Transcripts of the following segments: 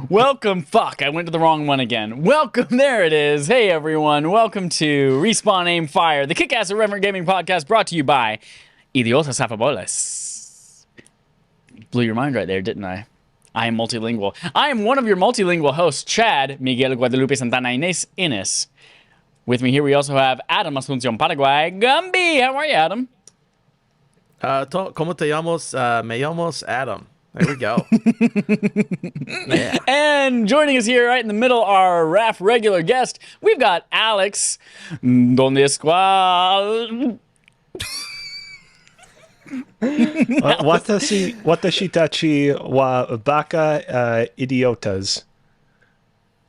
Welcome, fuck, I went to the wrong one again. Welcome, there it is. Hey everyone, welcome to Respawn Aim Fire, the kick-ass irreverent gaming podcast brought to you by Idiotas Afabolas. Blew your mind right there, didn't I? I am multilingual. I am one of your multilingual hosts, Chad Miguel Guadalupe Santana Inés. With me here we also have Adam Asuncion Paraguay. Gumby, how are you, Adam? ¿Cómo te llamas? Me llamo Adam. There we go. Yeah. And joining us here right in the middle, our RAF regular guest, we've got Alex. Donde esqual? Watashi tachi wa baka idiotas.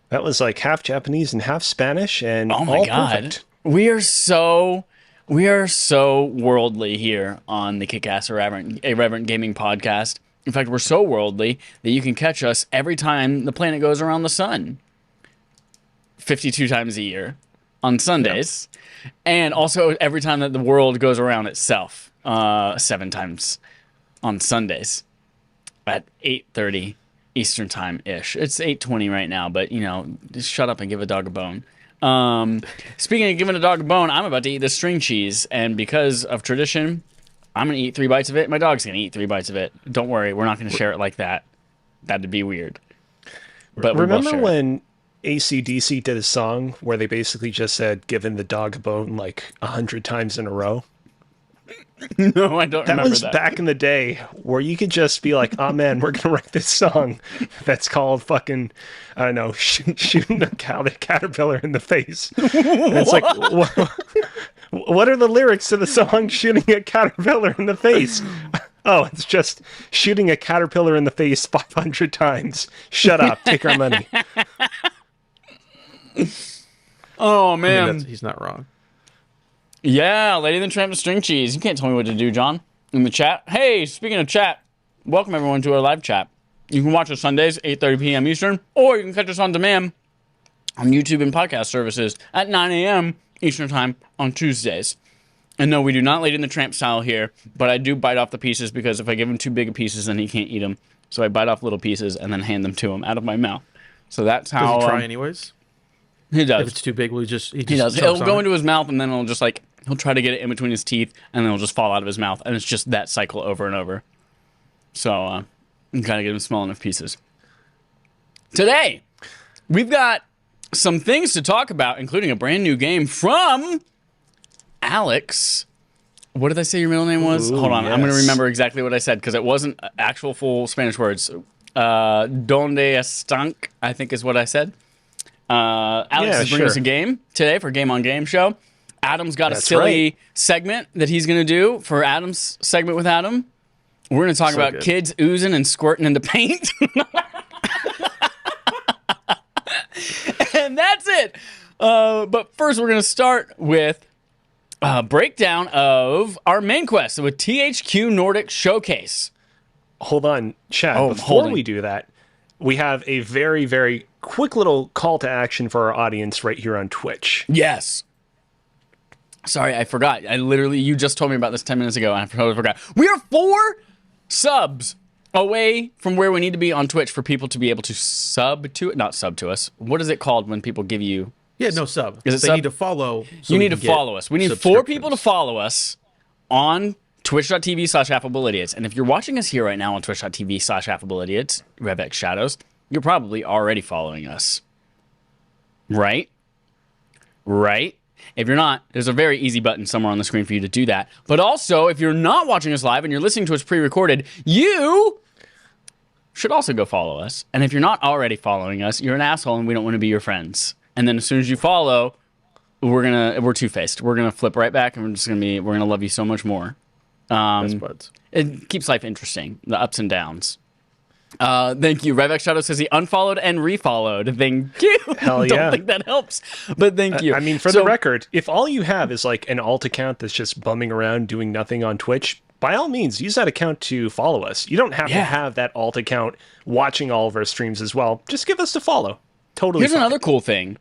That was like half Japanese and half Spanish, and oh my all god, perfect. we are so worldly here on the Kick-Ass Irreverent Gaming Podcast. In fact, we're so worldly that you can catch us every time the planet goes around the sun. 52 times a year on Sundays. Yep. And also every time that the world goes around itself. 7 times on Sundays at 8:30 Eastern Time-ish. It's 8:20 right now, but, you know, just shut up and give a dog a bone. Speaking of giving a dog a bone, I'm about to eat this string cheese, and because of tradition, I'm going to eat 3 bites of it. My dog's going to eat 3 bites of it. Don't worry, we're not going to share it like that. That'd be weird. But remember when AC/DC did a song where they basically just said, giving the dog a bone like 100 times in a row? No, I don't remember that. That was back in the day where you could just be like, oh man, we're going to write this song that's called fucking, I don't know, shooting a caterpillar in the face. And it's like, what are the lyrics to the song shooting a caterpillar in the face? Oh, it's just shooting a caterpillar in the face 500 times. Shut up. Take our money. Oh, man. I mean, he's not wrong. Yeah, Lady and the Tramp and string cheese. You can't tell me what to do, John. In the chat. Hey, speaking of chat, welcome everyone to our live chat. You can watch us Sundays, 8:30 p.m. Eastern, or you can catch us on demand on YouTube and podcast services at 9 a.m. Eastern Time on Tuesdays. And no, we do not Lady and the Tramp style here, but I do bite off the pieces because if I give him too big of pieces, then he can't eat them. So I bite off little pieces and then hand them to him out of my mouth. So that's how... Does he try anyways? He does. If it's too big, he just does. He'll go into his mouth and then he'll just like... He'll try to get it in between his teeth, and then it'll just fall out of his mouth. And it's just that cycle over and over. So, you gotta get him small enough pieces. Today, we've got some things to talk about, including a brand new game from Alex. What did I say your middle name was? Ooh, hold on, yes. I'm gonna remember exactly what I said, because it wasn't actual full Spanish words. Donde están, I think is what I said. Alex is bringing us a game today for Game on Game Show. Adam's got a silly segment that he's going to do for Adam's segment with Adam. We're going to talk about kids oozing and squirting into paint. And that's it. But first, we're going to start with a breakdown of our main quest with THQ Nordic Showcase. Hold on, Chad. Before we do that, we have a very, very quick little call to action for our audience right here on Twitch. Yes. Sorry, I forgot. You just told me about this 10 minutes ago, and I totally forgot. We are 4 subs away from where we need to be on Twitch for people to be able to sub to it. Not sub to us. What is it called when people give you... Yeah, no sub. Is it sub? Need to follow. You need to follow us. We need 4 people to follow us on twitch.tv/affableidiots. And if you're watching us here right now on twitch.tv/affableidiots, RevX Shadows, you're probably already following us. Right? Right? If you're not, there's a very easy button somewhere on the screen for you to do that. But also, if you're not watching us live and you're listening to us pre-recorded, you should also go follow us. And if you're not already following us, you're an asshole and we don't want to be your friends. And then as soon as you follow, we're two-faced. We're gonna flip right back and we're gonna love you so much more. Best buds. It keeps life interesting, the ups and downs. Thank you. RevX Shadow says he unfollowed and refollowed. Thank you. Hell yeah. Don't think that helps, but thank you. I mean, for the record, if all you have is like an alt account that's just bumming around doing nothing on Twitch, by all means, use that account to follow us. You don't have to have that alt account watching all of our streams as well. Just give us a follow. Totally. Here's another cool thing.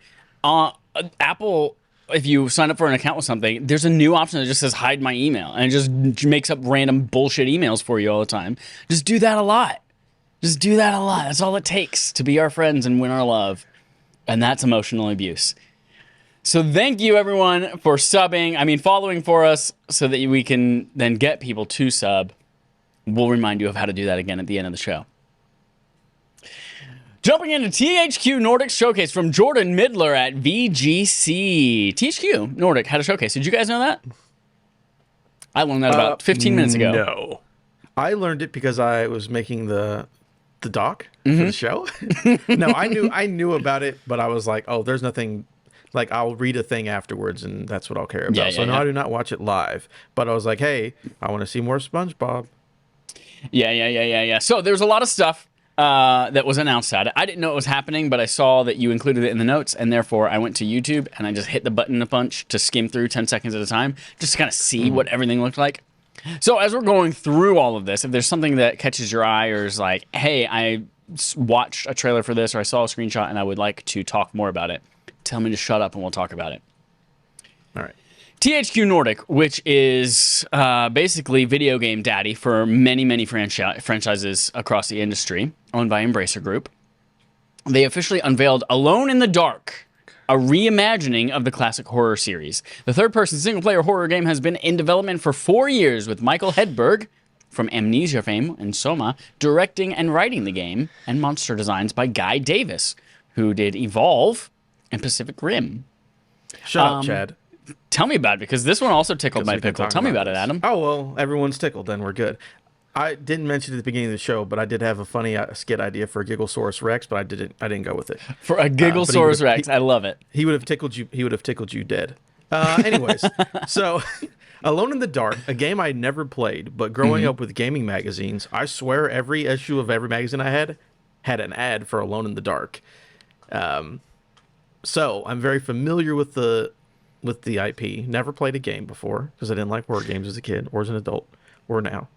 Apple if you sign up for an account with something, there's a new option that just says hide my email, and it just makes up random bullshit emails for you all the time. Just do that a lot. Just do that a lot. That's all it takes to be our friends and win our love. And that's emotional abuse. So thank you, everyone, for subbing. I mean, following for us so that we can then get people to sub. We'll remind you of how to do that again at the end of the show. Jumping into THQ Nordic Showcase from Jordan Midler at VGC. THQ Nordic had a showcase. Did you guys know that? I learned that about 15 minutes ago. No. I learned it because I was making the doc for the show. No, I knew about it, but I was like, oh, there's nothing. Like, I'll read a thing afterwards, and that's what I'll care about. So no, I do not watch it live. But I was like, hey, I want to see more SpongeBob. Yeah. So there's a lot of stuff that was announced at it. I didn't know it was happening, but I saw that you included it in the notes, and therefore I went to YouTube and I just hit the button a bunch to skim through 10 seconds at a time, just to kind of see what everything looked like. So as we're going through all of this, if there's something that catches your eye or is like, hey, I watched a trailer for this or I saw a screenshot and I would like to talk more about it, tell me to shut up and we'll talk about it. All right. THQ Nordic, which is basically video game daddy for many franchises across the industry, owned by Embracer Group, they officially unveiled Alone in the Dark, a reimagining of the classic horror series. The third-person single-player horror game has been in development for 4 years, with Michael Hedberg from Amnesia fame and Soma directing and writing the game, and monster designs by Guy Davis, who did Evolve and Pacific Rim. Shut up, Chad. Tell me about it, because this one also tickled my pickle. Tell me about it, Adam. Oh, well, everyone's tickled, then we're good. I didn't mention it at the beginning of the show, but I did have a funny skit idea for a Gigglesaurus Rex, but I didn't go with it. For a Gigglesaurus Rex, I love it. He would have tickled you. He would have tickled you dead. Anyways, so Alone in the Dark, a game I never played, but growing up with gaming magazines, I swear every issue of every magazine I had an ad for Alone in the Dark. So I'm very familiar with the IP. Never played a game before because I didn't like horror games as a kid or as an adult or now.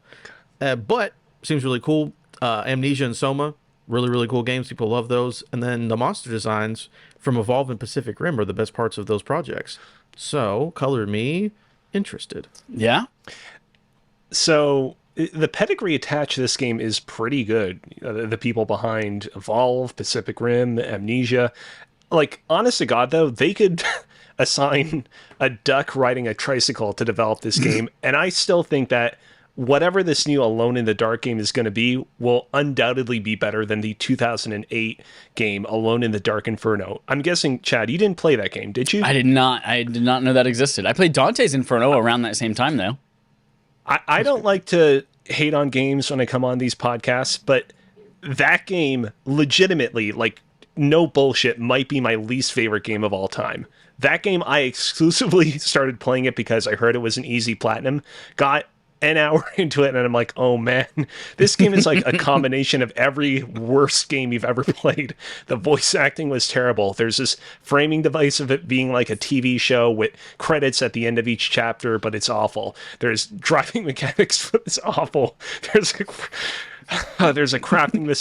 But seems really cool. Amnesia and Soma, really cool games. People love those. And then the monster designs from Evolve and Pacific Rim are the best parts of those projects. So color me interested. Yeah. So the pedigree attached to this game is pretty good. The people behind Evolve, Pacific Rim, Amnesia. Like, honest to God, though, they could assign a duck riding a tricycle to develop this game, and I still think that whatever this new Alone in the Dark game is going to be will undoubtedly be better than the 2008 game Alone in the Dark Inferno. I'm guessing, Chad, you didn't play that game, did you? I did not. I did not know that existed. I played Dante's Inferno around that same time, though. I don't like to hate on games when I come on these podcasts, but that game legitimately, like, no bullshit, might be my least favorite game of all time. That game, I exclusively started playing it because I heard it was an easy platinum, got an hour into it, and I'm like, oh man, this game is like a combination of every worst game you've ever played. The voice acting was terrible. There's this framing device of it being like a TV show with credits at the end of each chapter, but it's awful. There's driving mechanics, but it's awful. There's a crafting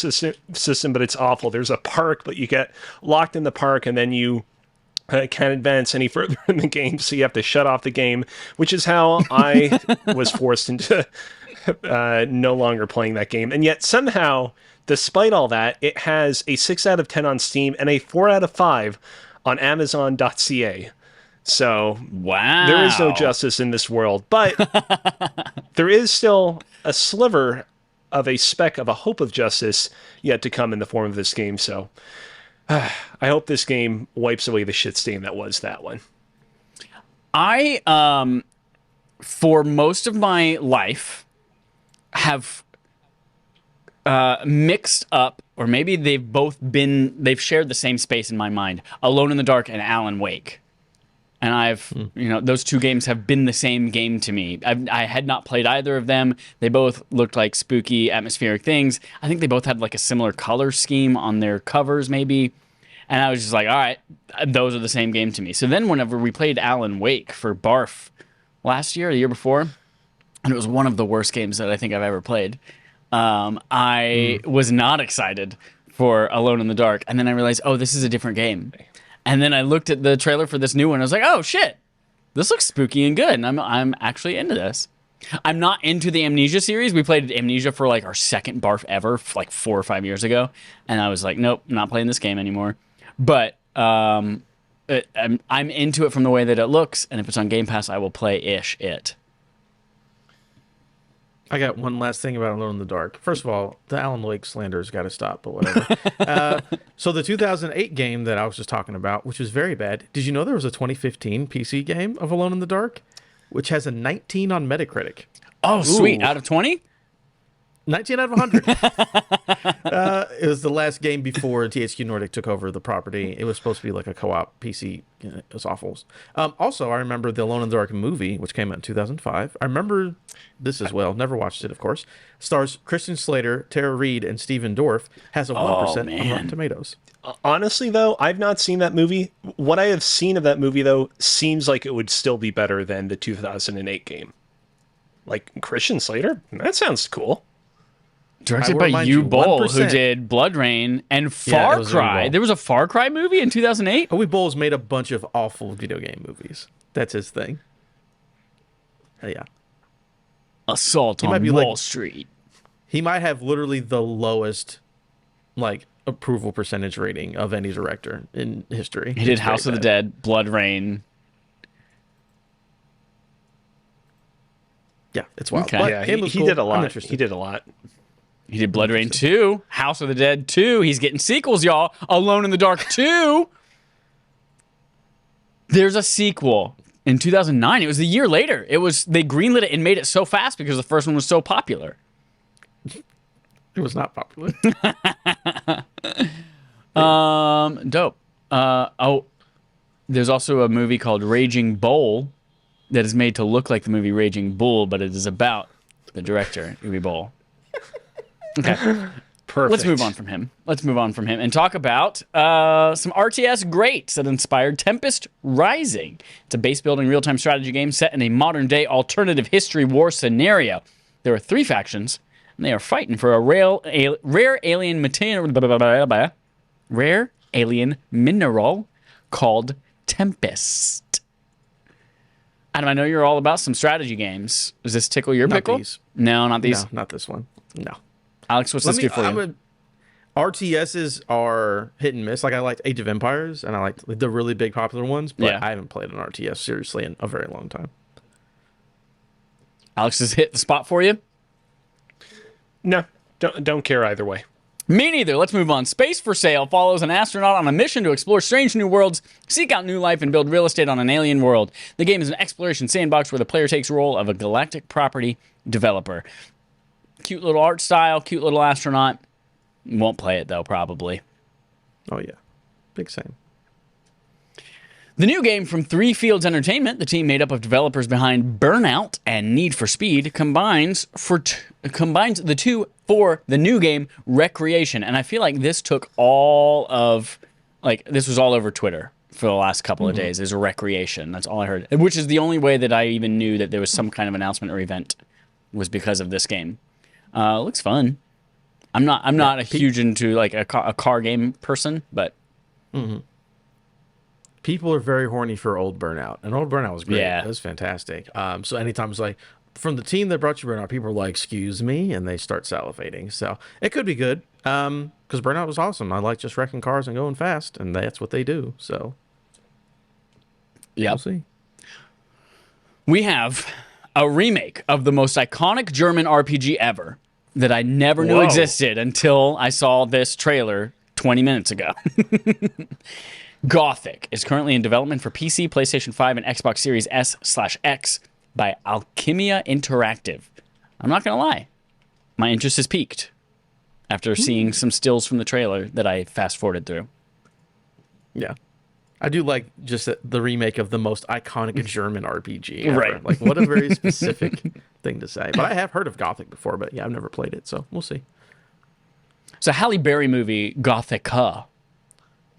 system, but it's awful. There's a park, but you get locked in the park, and then you can't advance any further in the game, so you have to shut off the game, which is how I was forced into no longer playing that game. And yet somehow, despite all that, it has a 6 out of 10 on Steam and a 4 out of 5 on Amazon.ca. So wow, there is no justice in this world, but there is still a sliver of a speck of a hope of justice yet to come in the form of this game. So I hope this game wipes away the shit stain that was that one. I, for most of my life, have mixed up, or maybe they've shared the same space in my mind, Alone in the Dark and Alan Wake. And those two games have been the same game to me. I had not played either of them. They both looked like spooky, atmospheric things. I think they both had like a similar color scheme on their covers, maybe. And I was just like, all right, those are the same game to me. So then whenever we played Alan Wake for Barf last year, or the year before, and it was one of the worst games that I think I've ever played, I was not excited for Alone in the Dark. And then I realized, oh, this is a different game. And then I looked at the trailer for this new one. I was like, oh shit, this looks spooky and good. And I'm actually into this. I'm not into the Amnesia series. We played Amnesia for like our second barf ever, like 4 or 5 years ago. And I was like, nope, not playing this game anymore. But I'm into it from the way that it looks. And if it's on Game Pass, I will play it. I got one last thing about Alone in the Dark. First of all, the Alan Wake slander's got to stop, but whatever. So the 2008 game that I was just talking about, which was very bad, did you know there was a 2015 PC game of Alone in the Dark, which has a 19 on Metacritic? Oh, sweet. Ooh. Out of 20? 19 out of 100. It was the last game before THQ Nordic took over the property. It was supposed to be like a co-op PC. It was awful. Also, I remember the Alone in the Dark movie, which came out in 2005. I remember this as well. Never watched it, of course. Stars Christian Slater, Tara Reid, and Stephen Dorff. Has a 1% on Rotten Tomatoes. Honestly, though, I've not seen that movie. What I have seen of that movie, though, seems like it would still be better than the 2008 game. Like, Christian Slater? That sounds cool. Directed by Yu Boll, who did Blood Rain and Far Cry. There was a Far Cry movie in 2008? Yu Boll's made a bunch of awful video game movies. That's his thing. Yeah. Assault on Wall Street. He might have literally the lowest, like, approval percentage rating of any director in history. He did House of the Dead, Blood Rain. Yeah, it's wild. Okay. But Yeah, he did a lot. He did a lot. He did Blood Rain 2, House of the Dead 2. He's getting sequels, y'all. Alone in the Dark 2. There's a sequel in 2009. It was the year later. They greenlit it and made it so fast because the first one was so popular. It was not popular. Dope. There's also a movie called Raging Bull that is made to look like the movie Raging Bull, but it is about the director, Uwe Boll. Okay. Perfect. Let's move on from him and talk about some RTS greats that inspired Tempest Rising. It's a base-building real-time strategy game set in a modern-day alternative history war scenario. There are 3 factions, and they are fighting for a rare alien mineral called Tempest. Adam, I know you're all about some strategy games. Does this tickle your pickle? These. No, not these. No, not this one. No. Alex, what's this do for you? RTSs are hit and miss. Like, I liked Age of Empires, and I liked the really big popular ones, but I haven't played an RTS seriously in a very long time. Alex has hit the spot for you? No, don't care either way. Me neither. Let's move on. Space for Sale follows an astronaut on a mission to explore strange new worlds, seek out new life, and build real estate on an alien world. The game is an exploration sandbox where the player takes the role of a galactic property developer. Cute little art style, cute little astronaut. Won't play it, though, probably. Oh, yeah. Big same. The new game from Three Fields Entertainment, the team made up of developers behind Burnout and Need for Speed, combines the two for the new game Recreation. And I feel like this took this was all over Twitter for the last couple of days, is Recreation. That's all I heard. Which is the only way that I even knew that there was some kind of announcement or event, was because of this game. Looks fun. I'm not a huge into like a car game person, but people are very horny for old Burnout, and old Burnout was great. Yeah. It was fantastic. So anytime it's like from the team that brought you Burnout, people are like, "Excuse me," and they start salivating. So it could be good. Because Burnout was awesome. I like just wrecking cars and going fast, and that's what they do. So yeah, we'll see. We have a remake of the most iconic German RPG ever that I never knew existed until I saw this trailer 20 minutes ago. Gothic is currently in development for PC, PlayStation 5, and Xbox Series S/X by Alchemia Interactive. I'm not going to lie. My interest is piqued after seeing some stills from the trailer that I fast-forwarded through. Yeah. I do like just the remake of the most iconic German RPG ever. Right. Like, what a very specific thing to say. But I have heard of Gothic before, but yeah, I've never played it, so we'll see. It's a Halle Berry movie, Gothica.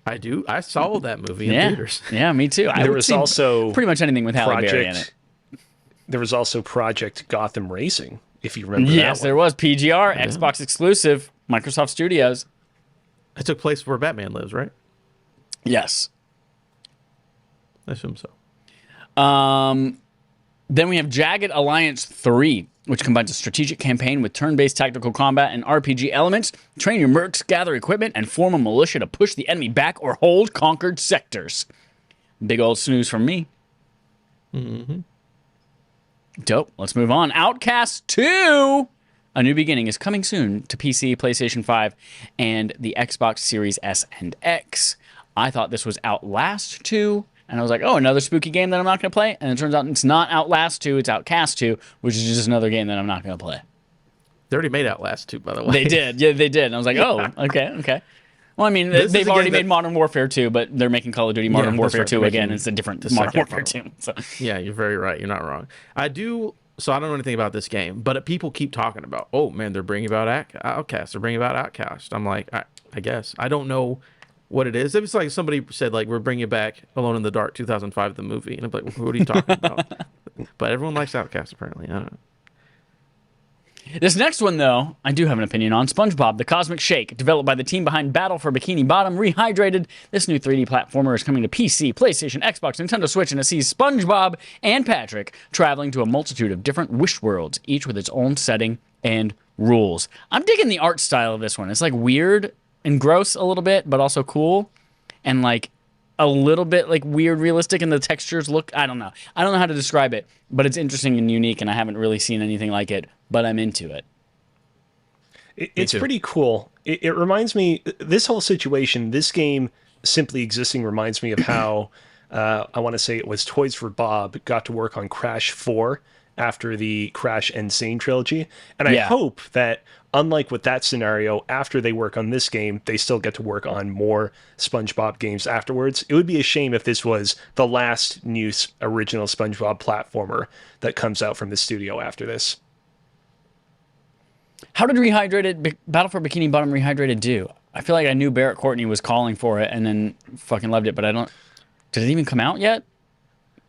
I do. I saw that movie in theaters. Yeah, me too. There was also pretty much anything with Halle Berry in it. There was also Project Gotham Racing, if you remember Yes, that there was. PGR, Xbox exclusive, Microsoft Studios. It took place where Batman lives, right? Yes. I assume so. Then we have Jagged Alliance 3, which combines a strategic campaign with turn-based tactical combat and RPG elements. Train your mercs, gather equipment, and form a militia to push the enemy back or hold conquered sectors. Big old snooze from me. Mm-hmm. Dope. Let's move on. Outcast 2! A New Beginning is coming soon to PC, PlayStation 5, and the Xbox Series S and X. I thought this was Outlast 2. And I was like, oh, another spooky game that I'm not going to play? And it turns out it's not Outlast 2, it's Outcast 2, which is just another game that I'm not going to play. They already made Outlast 2, by the way. They did. Yeah, they did. And I was like, oh, okay. Well, I mean, they've already made Modern Warfare 2, but they're making Call of Duty Modern Warfare 2 again. It's a different Modern Warfare 2. So. Yeah, you're very right. You're not wrong. So I don't know anything about this game, but people keep talking about, oh, man, they're bringing about Outcast. They're bringing about Outcast. I'm like, I guess. I don't know what it is. It was like somebody said, like, we're bringing back Alone in the Dark 2005, the movie. And I'm like, what are you talking about? But everyone likes Outcast, apparently. I don't know. This next one, though, I do have an opinion on. SpongeBob, The Cosmic Shake, developed by the team behind Battle for Bikini Bottom, Rehydrated. This new 3D platformer is coming to PC, PlayStation, Xbox, Nintendo Switch, and it sees SpongeBob and Patrick traveling to a multitude of different wish worlds, each with its own setting and rules. I'm digging the art style of this one. It's like weird and gross a little bit, but also cool, and like a little bit like weird, realistic, and the textures look, I don't know how to describe it, but it's interesting and unique, and I haven't really seen anything like it, but I'm into it. It's pretty cool. It reminds me, this whole situation, this game simply existing reminds me of how, I want to say it was Toys for Bob got to work on Crash 4 after the Crash Insane trilogy. And I hope that, unlike with that scenario, after they work on this game, they still get to work on more SpongeBob games afterwards. It would be a shame if this was the last new original SpongeBob platformer that comes out from the studio after this. How did Battle for Bikini Bottom Rehydrated do? I feel like I knew Barrett Courtney was calling for it and then fucking loved it, but I don't... Did it even come out yet?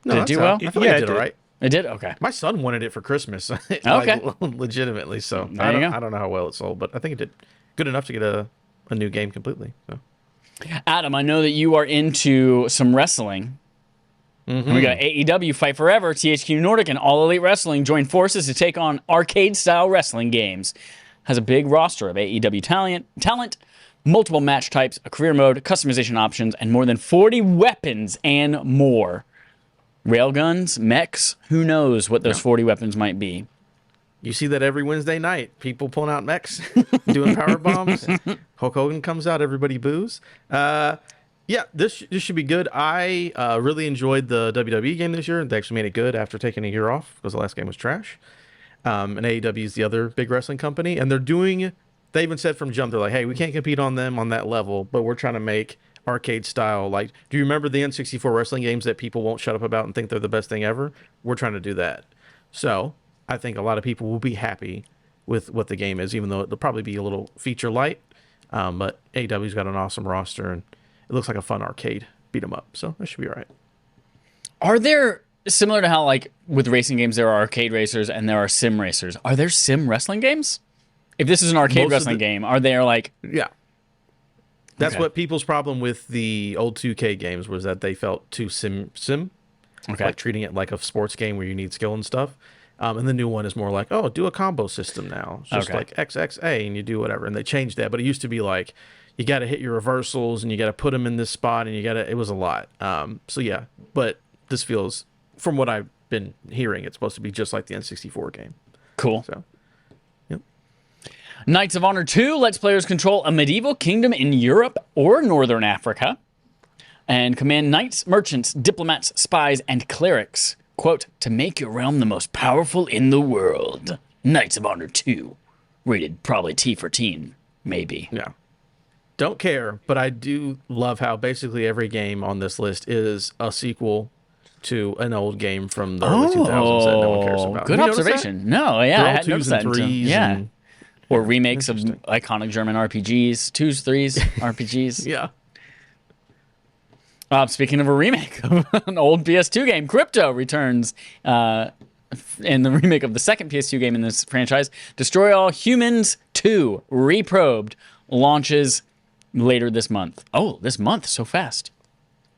No, did it do well? I thought it did all right. It did? Okay. My son wanted it for Christmas. Okay. Legitimately, so I don't know how well it sold, but I think it did good enough to get a new game completely. So. Adam, I know that you are into some wrestling. Mm-hmm. We got AEW Fight Forever, THQ Nordic, and All Elite Wrestling join forces to take on arcade-style wrestling games. Has a big roster of AEW talent, multiple match types, a career mode, customization options, and more than 40 weapons and more. Railguns, mechs, who knows what those 40 weapons might be. You see that every Wednesday night. People pulling out mechs, doing power bombs. Hulk Hogan comes out, everybody boos. Yeah, this should be good. I really enjoyed the WWE game this year. They actually made it good after taking a year off because the last game was trash. And AEW is the other big wrestling company. And they even said from jump, they're like, hey, we can't compete on them on that level, but we're trying to make arcade style. Like, do you remember the N64 wrestling games that people won't shut up about and think they're the best thing ever? We're trying to do that. So I think a lot of people will be happy with what the game is, even though it'll probably be a little feature light. But AEW's got an awesome roster, and it looks like a fun arcade beat 'em up. So that should be all right. Are there, similar to how like with racing games there are arcade racers and there are sim racers, are there sim wrestling games? If this is an arcade wrestling game, are there like... Yeah. That's what people's problem with the old 2K games was, that they felt too sim. Okay. Like treating it like a sports game where you need skill and stuff. And the new one is more like, oh, do a combo system now. It's just like XXA and you do whatever. And they changed that. But it used to be like, you got to hit your reversals and you got to put them in this spot and it was a lot. So yeah, but this feels, from what I've been hearing, it's supposed to be just like the N64 game. Cool. So. Knights of Honor 2 lets players control a medieval kingdom in Europe or Northern Africa and command knights, merchants, diplomats, spies, and clerics, quote, to make your realm the most powerful in the world. Knights of Honor 2. Rated probably T for teen, maybe. Yeah. Don't care, but I do love how basically every game on this list is a sequel to an old game from the early 2000s that no one cares about. Good observation. No, yeah, I had noticed that. Yeah. Or remakes of iconic German RPGs, 2s, 3s, RPGs. Yeah. Speaking of a remake of an old PS2 game, Crypto returns in the remake of the second PS2 game in this franchise. Destroy All Humans 2 Reprobed launches later this month. Oh, this month, so fast.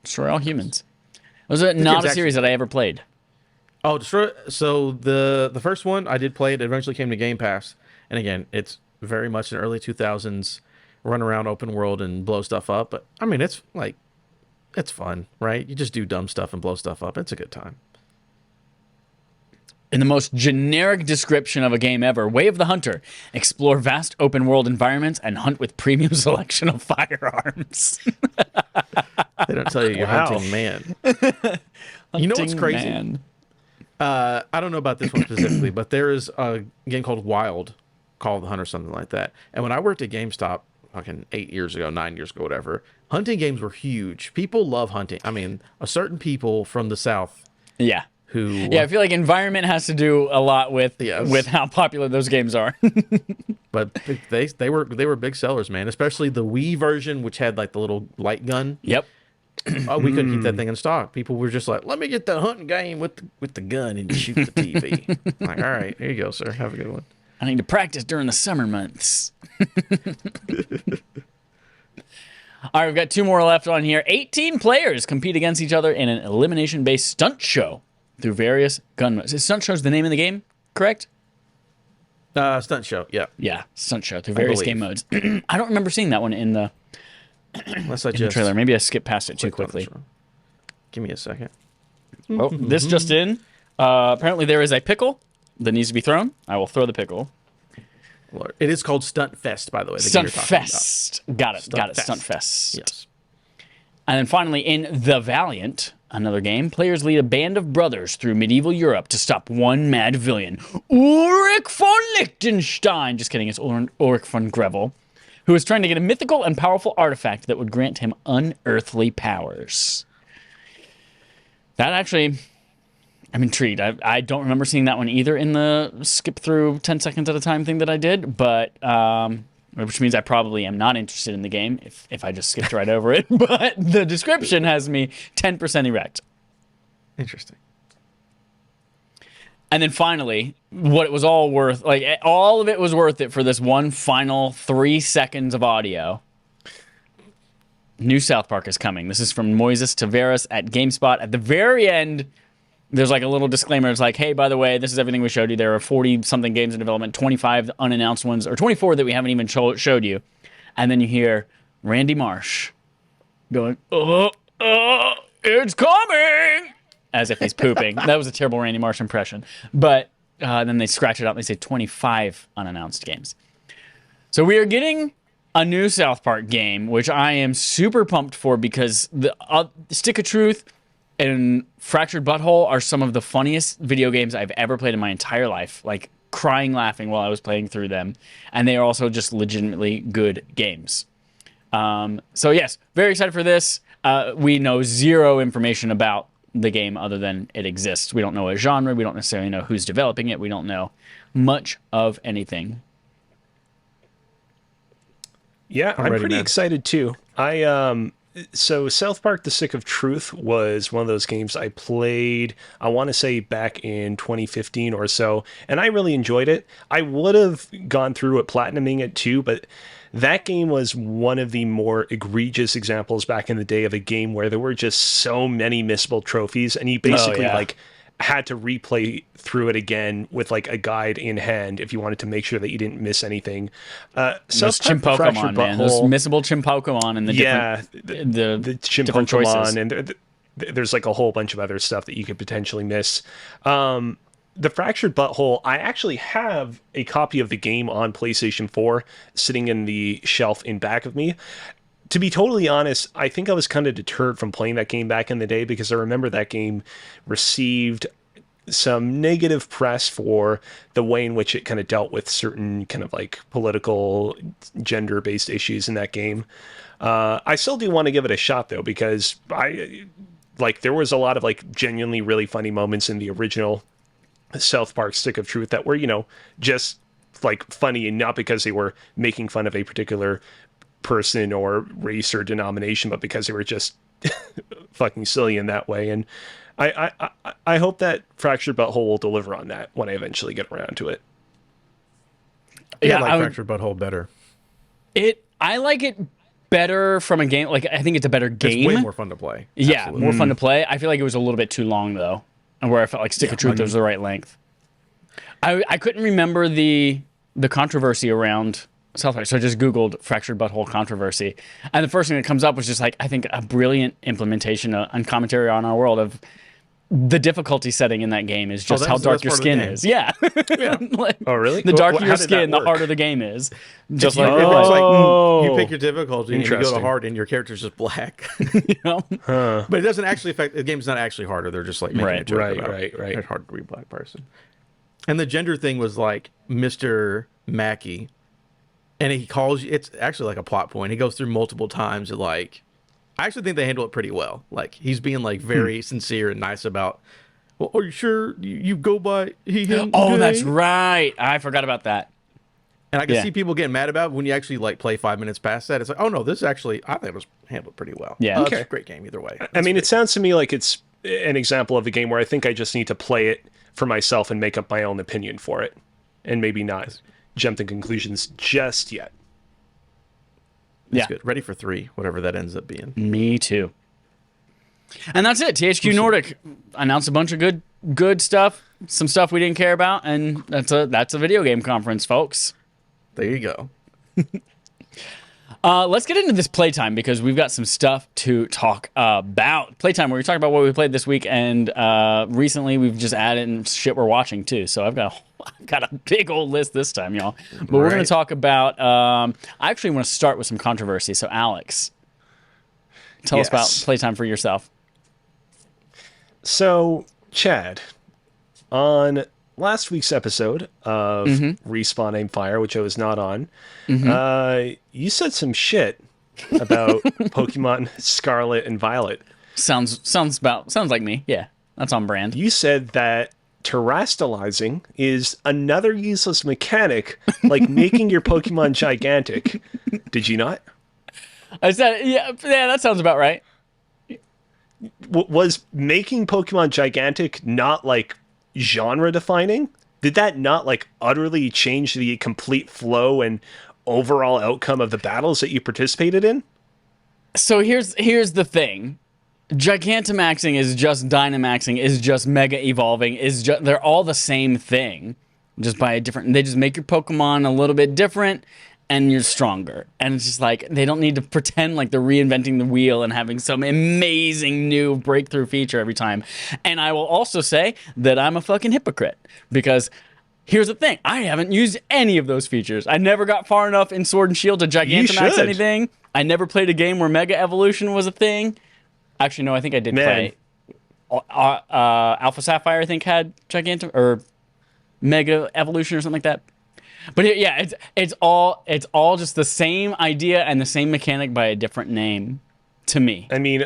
Destroy All Humans. Was it not a game's series that I ever played? Oh, Destroy. So the first one I did play. It eventually came to Game Pass, and again, it's very much an early 2000s run around open world and blow stuff up. But I mean, it's like it's fun, right? You just do dumb stuff and blow stuff up. It's a good time. In the most generic description of a game ever, Way of the Hunter. Explore vast open world environments and hunt with premium selection of firearms. They don't tell you you're Wow. hunting man. You know what's Hunting crazy? man. I don't know about this one specifically, but there is a game called Wild, Call of the Hunter, something like that. And when I worked at GameStop, fucking 8 years ago, 9 years ago, whatever, hunting games were huge. People love hunting. I mean, a certain people from the South Yeah. who Yeah, I feel like environment has to do a lot with Yes. with how popular those games are. but they were big sellers, man. Especially the Wii version, which had like the little light gun. Yep. Oh, we couldn't keep that thing in stock. People were just like, "Let me get the hunting game with the gun and shoot the TV." Like, all right, here you go, sir. Have a good one. I need to practice during the summer months. All right, we've got 2 more left on here. 18 players compete against each other in an elimination-based stunt show through various gun modes. Stunt show's the name of the game, correct? Stunt show, yeah. Yeah, stunt show through various believe. game modes. I don't remember seeing that one in the Unless I the just trailer. Maybe I skipped past it too clicked on quickly. this wrong. Give me a second. Oh, this just in. Apparently there is a pickle that needs to be thrown. I will throw the pickle. Lord. It is called Stunt Fest, by the way. The game Stunt you're talking about. Fest. Got it. Stunt Stunt Fest. Fest. Yes. And then finally, in The Valiant, another game, players lead a band of brothers through medieval Europe to stop one mad villain, Ulrich von Liechtenstein. Just kidding, it's Ulrich von Grevel, who is trying to get a mythical and powerful artifact that would grant him unearthly powers. That actually, I'm intrigued. I don't remember seeing that one either in the skip through 10 seconds at a time thing that I did, but which means I probably am not interested in the game if I just skipped right over it. But the description has me 10% erect. Interesting. And then finally, what it was all worth, like all of it was worth it for this one final 3 seconds of audio. New South Park is coming. This is from Moises Tavares at GameSpot. At the very end, there's like a little disclaimer. It's like, hey, by the way, this is everything we showed you. There are 40-something games in development, 25 unannounced ones, or 24 that we haven't even showed you. And then you hear Randy Marsh going, it's coming! As if he's pooping. That was a terrible Randy Marsh impression. But then they scratch it out and they say 25 unannounced games. So we are getting a new South Park game, which I am super pumped for because the Stick of Truth and Fractured Butthole are some of the funniest video games I've ever played in my entire life. Like, crying laughing while I was playing through them. And they are also just legitimately good games. So yes, very excited for this. We know zero information about the game other than it exists. We don't know a genre. We don't necessarily know who's developing it. We don't know much of anything. Yeah, I'm ready, pretty man. excited too. So South Park: The Stick of Truth was one of those games I played, I want to say back in 2015 or so, and I really enjoyed it. I would have gone through it platinuming it too, but that game was one of the more egregious examples back in the day of a game where there were just so many missable trophies, and you basically like had to replay through it again with like a guide in hand if you wanted to make sure that you didn't miss anything. Those South Park: The Chimpokemon, Fractured man. Those Butthole- missable Chimpokemon and the different, the different choices. Chimpokemon, and there's like a whole bunch of other stuff that you could potentially miss. The Fractured Butthole, I actually have a copy of the game on PlayStation 4 sitting in the shelf in back of me. To be totally honest, I think I was kind of deterred from playing that game back in the day because I remember that game received some negative press for the way in which it kind of dealt with certain kind of like political, gender-based issues in that game. I still do want to give it a shot though, because there was a lot of like genuinely really funny moments in the original South Park Stick of Truth that were, just like funny, and not because they were making fun of a particular person or race or denomination, but because they were just fucking silly in that way. And I hope that Fractured Butthole will deliver on that when I eventually get around to it. Yeah, I like Fractured Butthole better. I like it better from a game. Like, I think it's a better game. It's way more fun to play. Yeah, Absolutely. more fun to play. I feel like it was a little bit too long though, and where I felt like Stick of Truth was the right length. I couldn't remember the controversy around South Park, so I just Googled fractured butthole controversy, and the first thing that comes up was just like, I think a brilliant implementation and commentary on our world of the difficulty setting in that game is just how dark your skin is. Yeah. Like, Oh, really? The darker How your did skin, that the work? harder the game is. Just If like, it's like Oh. you pick your difficulty and you go to Interesting. hard and your character's just black. you know? But it doesn't actually affect the game's not actually harder. They're just like making Right, a joke right, about right. it's hard to be a black person. And the gender thing was like Mr. Mackey. And he calls you, it's actually like a plot point. He goes through multiple times of like, I actually think they handle it pretty well. Like he's being like very sincere and nice about, well, are you sure you go by he, him? Oh, they? that's right. I forgot about that. And I can Yeah. see people getting mad about it when you actually like play 5 minutes past that. It's like, oh no, this actually, I think it was handled pretty well. Yeah. It's Okay. a great game either way. I mean, it sounds to me like it's an example of a game where I think I just need to play it for myself and make up my own opinion for it, and maybe not jump to conclusions just yet. It's Yeah. good. Ready for 3, whatever that ends up being. Me too. And that's it. THQ Nordic announced a bunch of good stuff, some stuff we didn't care about, and that's a video game conference, folks. There you go. Let's get into this playtime because we've got some stuff to talk about. Playtime, where we talk about what we played this week, and recently we've just added in shit we're watching too. So I've got a big old list this time, y'all. But we're going Right. to talk about. I actually want to start with some controversy. So Alex, tell us about Yes. playtime for yourself. So, Chad, on last week's episode of Respawn Aim Fire, which I was not on, you said some shit about Pokemon Scarlet and Violet. Sounds like me. Yeah, that's on brand. You said that terastallizing is another useless mechanic, like making your Pokemon gigantic. Did you not? I said, yeah, that sounds about right. Was making Pokemon gigantic not like genre defining? Did that not like utterly change the complete flow and overall outcome of the battles that you participated in? So here's the thing. Gigantamaxing is just Dynamaxing, is just Mega Evolving, they're all the same thing. Just by a different, they just make your Pokemon a little bit different and you're stronger. And it's just like, they don't need to pretend like they're reinventing the wheel and having some amazing new breakthrough feature every time. And I will also say that I'm a fucking hypocrite because here's the thing. I haven't used any of those features. I never got far enough in Sword and Shield to Gigantamax should. anything. I never played a game where Mega Evolution was a thing. Actually, no, I think I did play. Alpha Sapphire, I think, had or Mega Evolution or something like that. But yeah, it's all just the same idea and the same mechanic by a different name to me. I mean,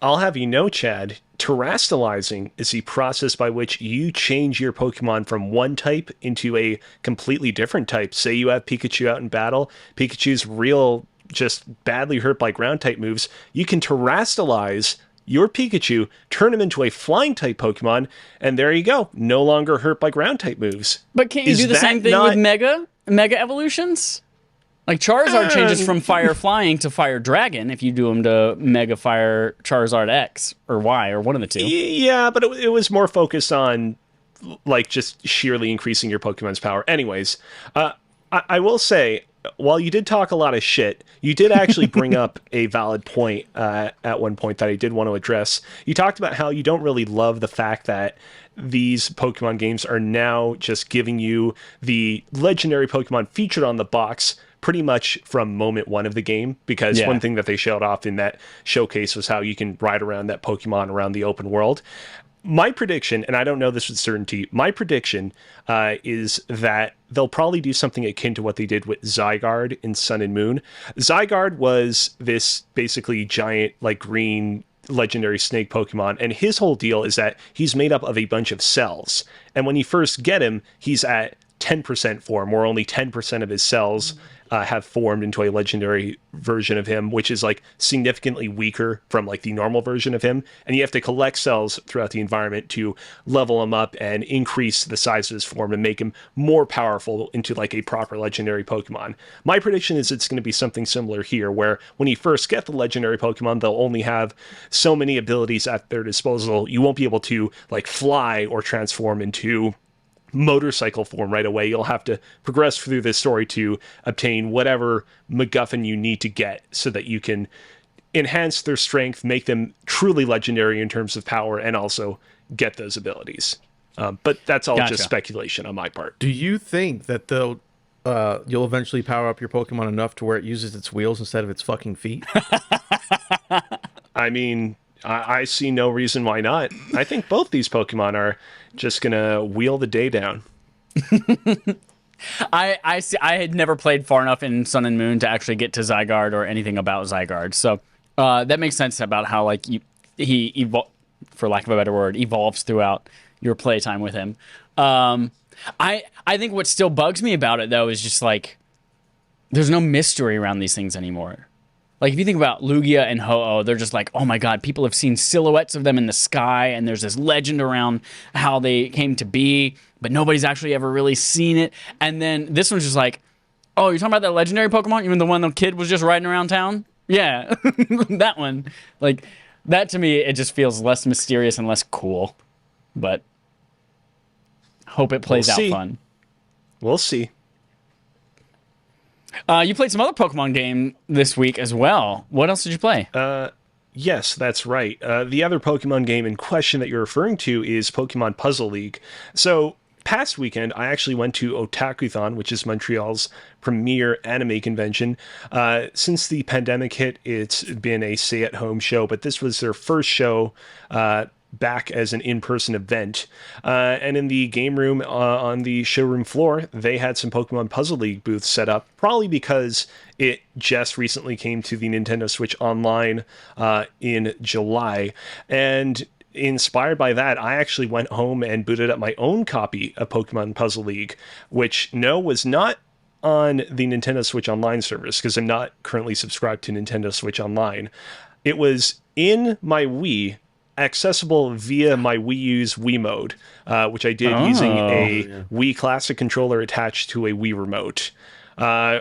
I'll have you know, Chad, terastallizing is the process by which you change your Pokemon from one type into a completely different type. Say you have Pikachu out in battle, Pikachu's real just badly hurt by ground type moves. You can terastallize your Pikachu, turn him into a flying type Pokemon, and there you go. No longer hurt by ground type moves. But can't you Is do the that same thing not- with Mega Evolutions? Like Charizard changes from Fire Flying to Fire Dragon if you do him to Mega Fire Charizard X or Y or one of the two. Yeah, but it was more focused on like just sheerly increasing your Pokemon's power. Anyways, I will say, while you did talk a lot of shit, you did actually bring up a valid point at one point that I did want to address. You talked about how you don't really love the fact that these Pokemon games are now just giving you the legendary Pokemon featured on the box pretty much from moment one of the game, because one thing that they showed off in that showcase was how you can ride around that Pokemon around the open world. My prediction, and I don't know this with certainty, my prediction is that they'll probably do something akin to what they did with Zygarde in Sun and Moon. Zygarde was this basically giant, like green legendary snake Pokemon, and his whole deal is that he's made up of a bunch of cells. And when you first get him, he's at 10% form, where only 10% of his cells have formed into a legendary version of him, which is like significantly weaker from like the normal version of him. And you have to collect cells throughout the environment to level him up and increase the size of his form and make him more powerful into like a proper legendary Pokemon. My prediction is it's going to be something similar here, where when you first get the legendary Pokemon, they'll only have so many abilities at their disposal. You won't be able to like fly or transform into motorcycle form right away. You'll have to progress through this story to obtain whatever MacGuffin you need to get so that you can enhance their strength, make them truly legendary in terms of power, and also get those abilities. But that's all just speculation on my part. Do you think that you'll eventually power up your Pokemon enough to where it uses its wheels instead of its fucking feet? I mean, I see no reason why not. I think both these Pokemon are just gonna wheel the day down. I see. I had never played far enough in Sun and Moon to actually get to Zygarde or anything about Zygarde, so that makes sense about how like he for lack of a better word, evolves throughout your playtime with him. I think what still bugs me about it though is just like there's no mystery around these things anymore. Like, if you think about Lugia and Ho-Oh, they're just like, oh my god, people have seen silhouettes of them in the sky, and there's this legend around how they came to be, but nobody's actually ever really seen it. And then this one's just like, oh, you're talking about that legendary Pokemon? You mean the one the kid was just riding around town? Yeah, that one. Like, that to me, it just feels less mysterious and less cool. But hope it plays out fun. We'll see. You played some other Pokemon game this week as well. What else did you play? Yes, that's right. The other Pokemon game in question that you're referring to is Pokemon Puzzle League. So, past weekend, I actually went to Otakuthon, which is Montreal's premier anime convention. Since the pandemic hit, it's been a stay-at-home show, but this was their first show back as an in-person event. And in the game room on the showroom floor, they had some Pokemon Puzzle League booths set up, probably because it just recently came to the Nintendo Switch Online in July. And inspired by that, I actually went home and booted up my own copy of Pokemon Puzzle League, which was not on the Nintendo Switch Online service, because I'm not currently subscribed to Nintendo Switch Online. It was in my Wii, accessible via my Wii U's Wii Mode, which I did using a Wii Classic controller attached to a Wii Remote.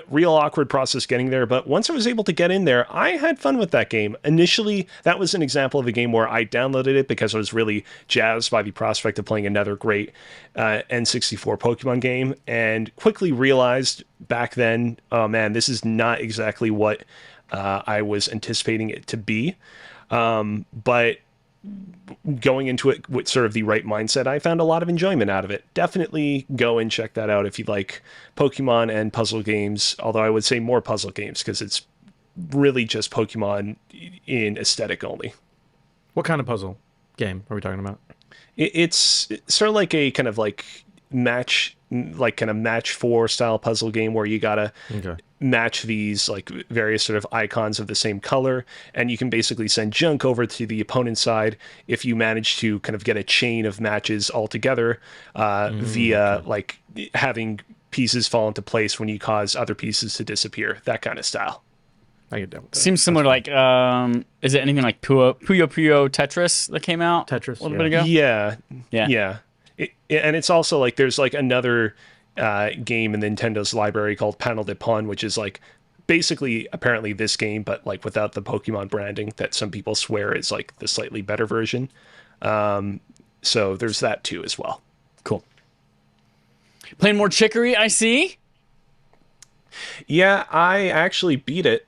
Real awkward process getting there, but once I was able to get in there, I had fun with that game. Initially, that was an example of a game where I downloaded it because I was really jazzed by the prospect of playing another great N64 Pokemon game, and quickly realized back then, oh man, this is not exactly what I was anticipating it to be. But going into it with sort of the right mindset, I found a lot of enjoyment out of it. Definitely go and check that out if you like Pokemon and puzzle games, although I would say more puzzle games because it's really just Pokemon in aesthetic only. What kind of puzzle game are we talking about? It's sort of like a kind of like match 4 style puzzle game where you gotta match these like various sort of icons of the same color, and you can basically send junk over to the opponent's side if you manage to kind of get a chain of matches all together via like having pieces fall into place when you cause other pieces to disappear, that kind of style. I get that. Seems similar to like, is it anything like Puyo Puyo Tetris that came out Tetris, a little bit ago? Yeah. And it's also like there's like another game in Nintendo's library called Panel de Pon, which is like basically apparently this game, but like without the Pokemon branding that some people swear is like the slightly better version. So there's that too as well. Cool. Playing more Chicory, I see. Yeah, I actually beat it.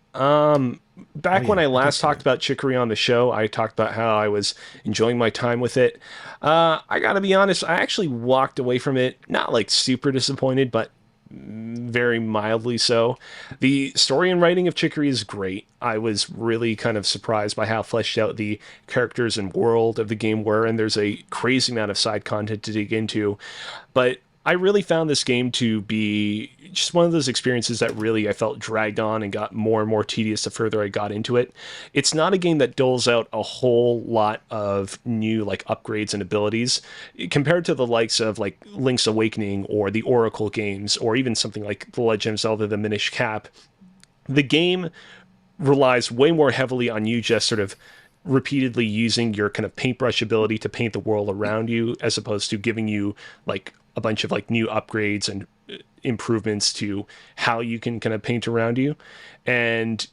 Back when I last talked about Chicory on the show, I talked about how I was enjoying my time with it. I gotta be honest, I actually walked away from it, not like super disappointed, but very mildly so. The story and writing of Chicory is great. I was really kind of surprised by how fleshed out the characters and world of the game were, and there's a crazy amount of side content to dig into. But I really found this game to be just one of those experiences that really I felt dragged on and got more and more tedious the further I got into it. It's not a game that doles out a whole lot of new like upgrades and abilities compared to the likes of like Link's Awakening or the Oracle games or even something like The Legend of Zelda: The Minish Cap. The game relies way more heavily on you just sort of repeatedly using your kind of paintbrush ability to paint the world around you, as opposed to giving you like a bunch of like new upgrades and improvements to how you can kind of paint around you. And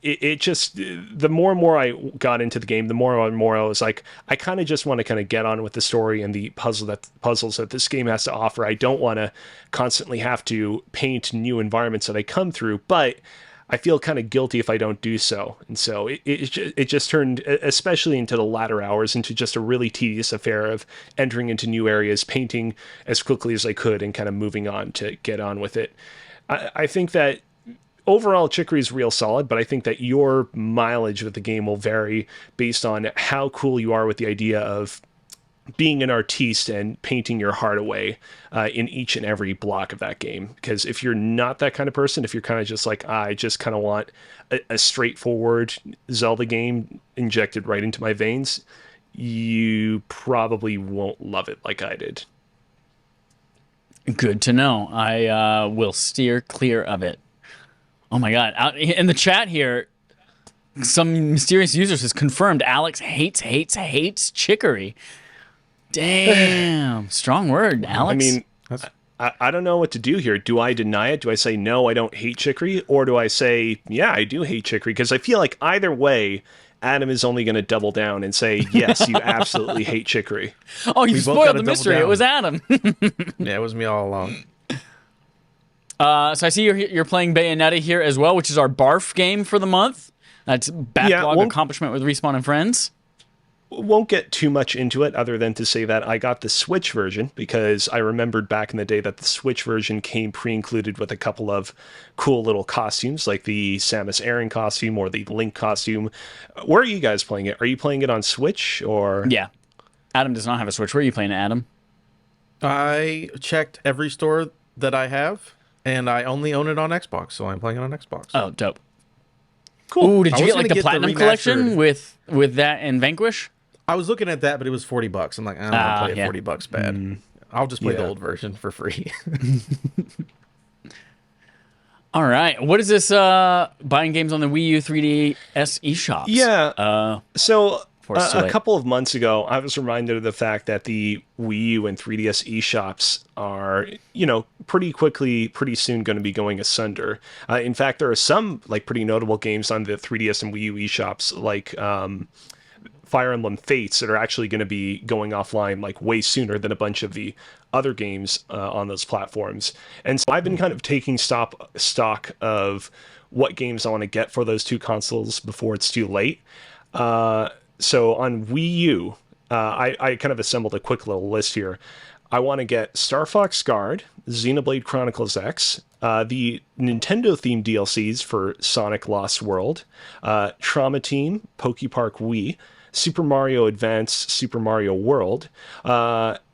it just, the more and more I got into the game, the more and more I was like, I kind of just want to kind of get on with the story and the puzzles that this game has to offer. I don't want to constantly have to paint new environments that I come through, but I feel kind of guilty if I don't do so. And so it just turned, especially into the latter hours, into just a really tedious affair of entering into new areas, painting as quickly as I could, and kind of moving on to get on with it. I think that overall Chicory is real solid, but I think that your mileage with the game will vary based on how cool you are with the idea of being an artiste and painting your heart away in each and every block of that game. Because if you're not that kind of person, if you're kind of just like, I just kind of want a straightforward Zelda game injected right into my veins, you probably won't love it like I did. Good to know. I will steer clear of it. Oh my god. Out in the chat here, some mysterious user has confirmed Alex hates Chicory. Damn. Strong word, Alex. I mean, I don't know what to do here. Do I deny it? Do I say, no, I don't hate Chicory? Or do I say, yeah, I do hate Chicory? Because I feel like either way, Adam is only going to double down and say, yes, you absolutely hate Chicory. Oh, you spoiled the mystery. It was Adam. Yeah, it was me all along. So I see you're playing Bayonetta here as well, which is our barf game for the month. That's backlog accomplishment with Respawn and Friends. Won't get too much into it other than to say that I got the Switch version because I remembered back in the day that the Switch version came pre-included with a couple of cool little costumes, like the Samus Aran costume or the Link costume. Where are you guys playing it? Are you playing it on Switch or? Yeah. Adam does not have a Switch. Where are you playing it, Adam? I checked every store that I have, and I only own it on Xbox, so I'm playing it on Xbox. Oh, dope. Cool. Ooh, did you get like the Platinum Collection with that and Vanquish? I was looking at that, but it was $40. I'm like, I don't want to play it $40 bad. I'll just play the old version for free. All right. What is this buying games on the Wii U 3DS eShops? Yeah. So a couple of months ago, I was reminded of the fact that the Wii U and 3DS eShops are, pretty soon going to be going asunder. In fact, there are some like pretty notable games on the 3DS and Wii U eShops, like Fire Emblem Fates, that are actually going to be going offline like way sooner than a bunch of the other games on those platforms. And so I've been kind of taking stock of what games I want to get for those two consoles before it's too late. So on Wii U, I kind of assembled a quick little list here. I want to get Star Fox Guard, Xenoblade Chronicles X, the Nintendo-themed DLCs for Sonic Lost World, Trauma Team, Pokepark Wii, Super Mario Advance, Super Mario World,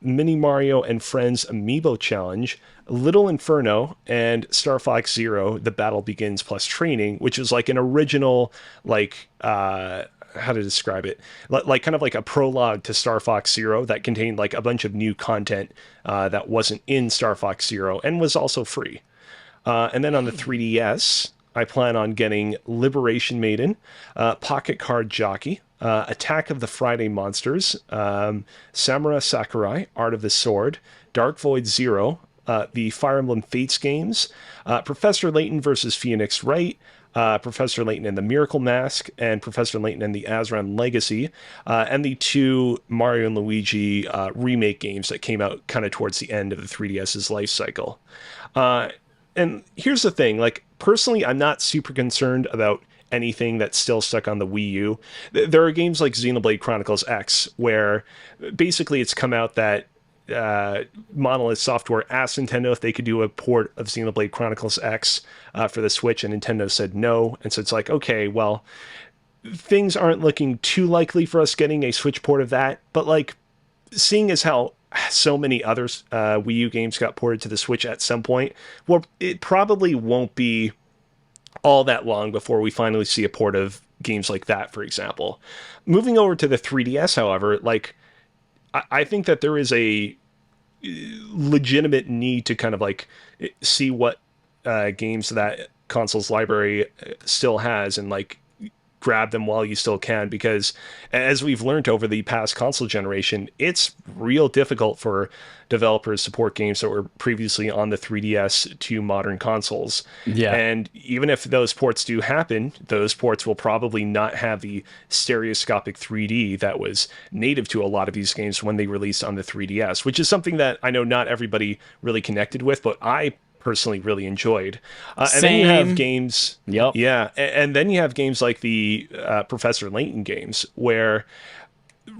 Mini Mario and Friends Amiibo Challenge, Little Inferno, and Star Fox Zero, The Battle Begins plus Training, which is like an original, how to describe it, like kind of like a prologue to Star Fox Zero that contained like a bunch of new content that wasn't in Star Fox Zero and was also free. And then on the 3DS, I plan on getting Liberation Maiden, Pocket Card Jockey, Attack of the Friday Monsters, Samura Sakurai, Art of the Sword, Dark Void Zero, the Fire Emblem Fates games, Professor Layton versus Phoenix Wright, Professor Layton and the Miracle Mask, and Professor Layton and the Azran Legacy, and the two Mario and Luigi remake games that came out kind of towards the end of the 3DS's life cycle. And here's the thing, like, personally, I'm not super concerned about anything that's still stuck on the Wii U. There are games like Xenoblade Chronicles X, where basically it's come out that Monolith Software asked Nintendo if they could do a port of Xenoblade Chronicles X for the Switch, and Nintendo said no. And so it's like, okay, well, things aren't looking too likely for us getting a Switch port of that, but like, seeing as how so many others Wii U games got ported to the Switch at some point. Well, it probably won't be all that long before we finally see a port of games like that, for example. Moving over to the 3DS, however, like I think that there is a legitimate need to kind of like see what games that console's library still has and like grab them while you still can, because as we've learned over the past console generation, it's real difficult for developers to port games that were previously on the 3DS to modern consoles. Yeah. And even if those ports do happen, those ports will probably not have the stereoscopic 3D that was native to a lot of these games when they released on the 3DS, which is something that I know not everybody really connected with, but I personally really enjoyed. And then you have games, Yep. yeah, and then you have games like the Professor Layton games, where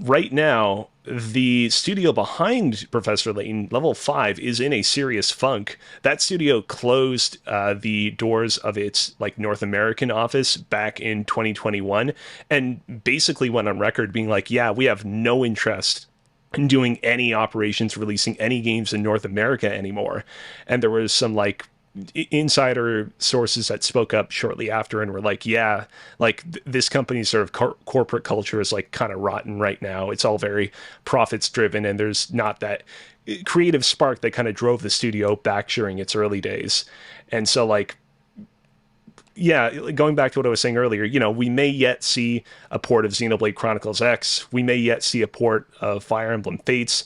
right now the studio behind Professor Layton, Level 5, is in a serious funk. That studio closed the doors of its like North American office back in 2021 and basically went on record being like, yeah, we have no interest in doing any operations, releasing any games in North America anymore. And there was some like insider sources that spoke up shortly after and were like, yeah, like this company's sort of corporate culture is like kind of rotten right now. It's all very profits driven, and there's not that creative spark that kind of drove the studio back during its early days. And so like, yeah, going back to what I was saying earlier, you know, we may yet see a port of Xenoblade Chronicles X. We may yet see a port of Fire Emblem Fates.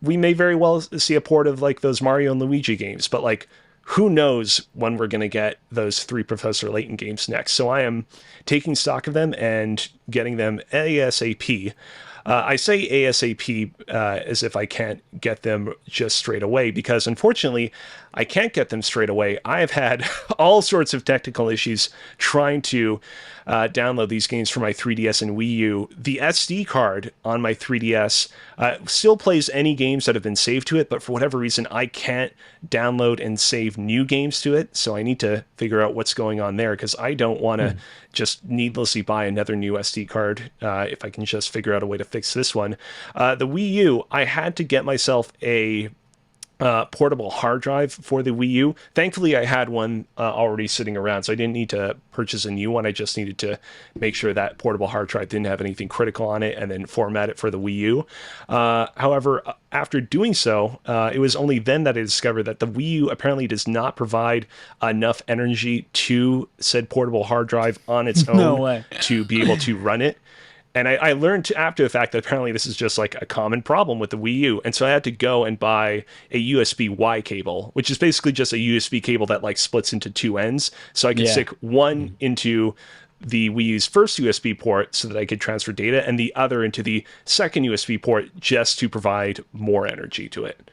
We may very well see a port of like those Mario and Luigi games, but like, who knows when we're going to get those 3 Professor Layton games next. So I am taking stock of them and getting them ASAP. I say ASAP as if I can't get them just straight away, because unfortunately, I can't get them straight away. I have had all sorts of technical issues trying to download these games for my 3DS and Wii U. The SD card on my 3DS still plays any games that have been saved to it, but for whatever reason, I can't download and save new games to it. So I need to figure out what's going on there, because I don't want to just needlessly buy another new SD card if I can just figure out a way to fix this one. The Wii U, I had to get myself a portable hard drive for the Wii U. Thankfully, I had one already sitting around, so I didn't need to purchase a new one. I just needed to make sure that portable hard drive didn't have anything critical on it and then format it for the Wii U. However, after doing so, it was only then that I discovered that the Wii U apparently does not provide enough energy to said portable hard drive on its own to be able to run it. And I learned after the fact that apparently this is just like a common problem with the Wii U. And so I had to go and buy a USB-Y cable, which is basically just a USB cable that like splits into 2 ends. So I could stick one into the Wii U's first USB port so that I could transfer data, and the other into the second USB port just to provide more energy to it.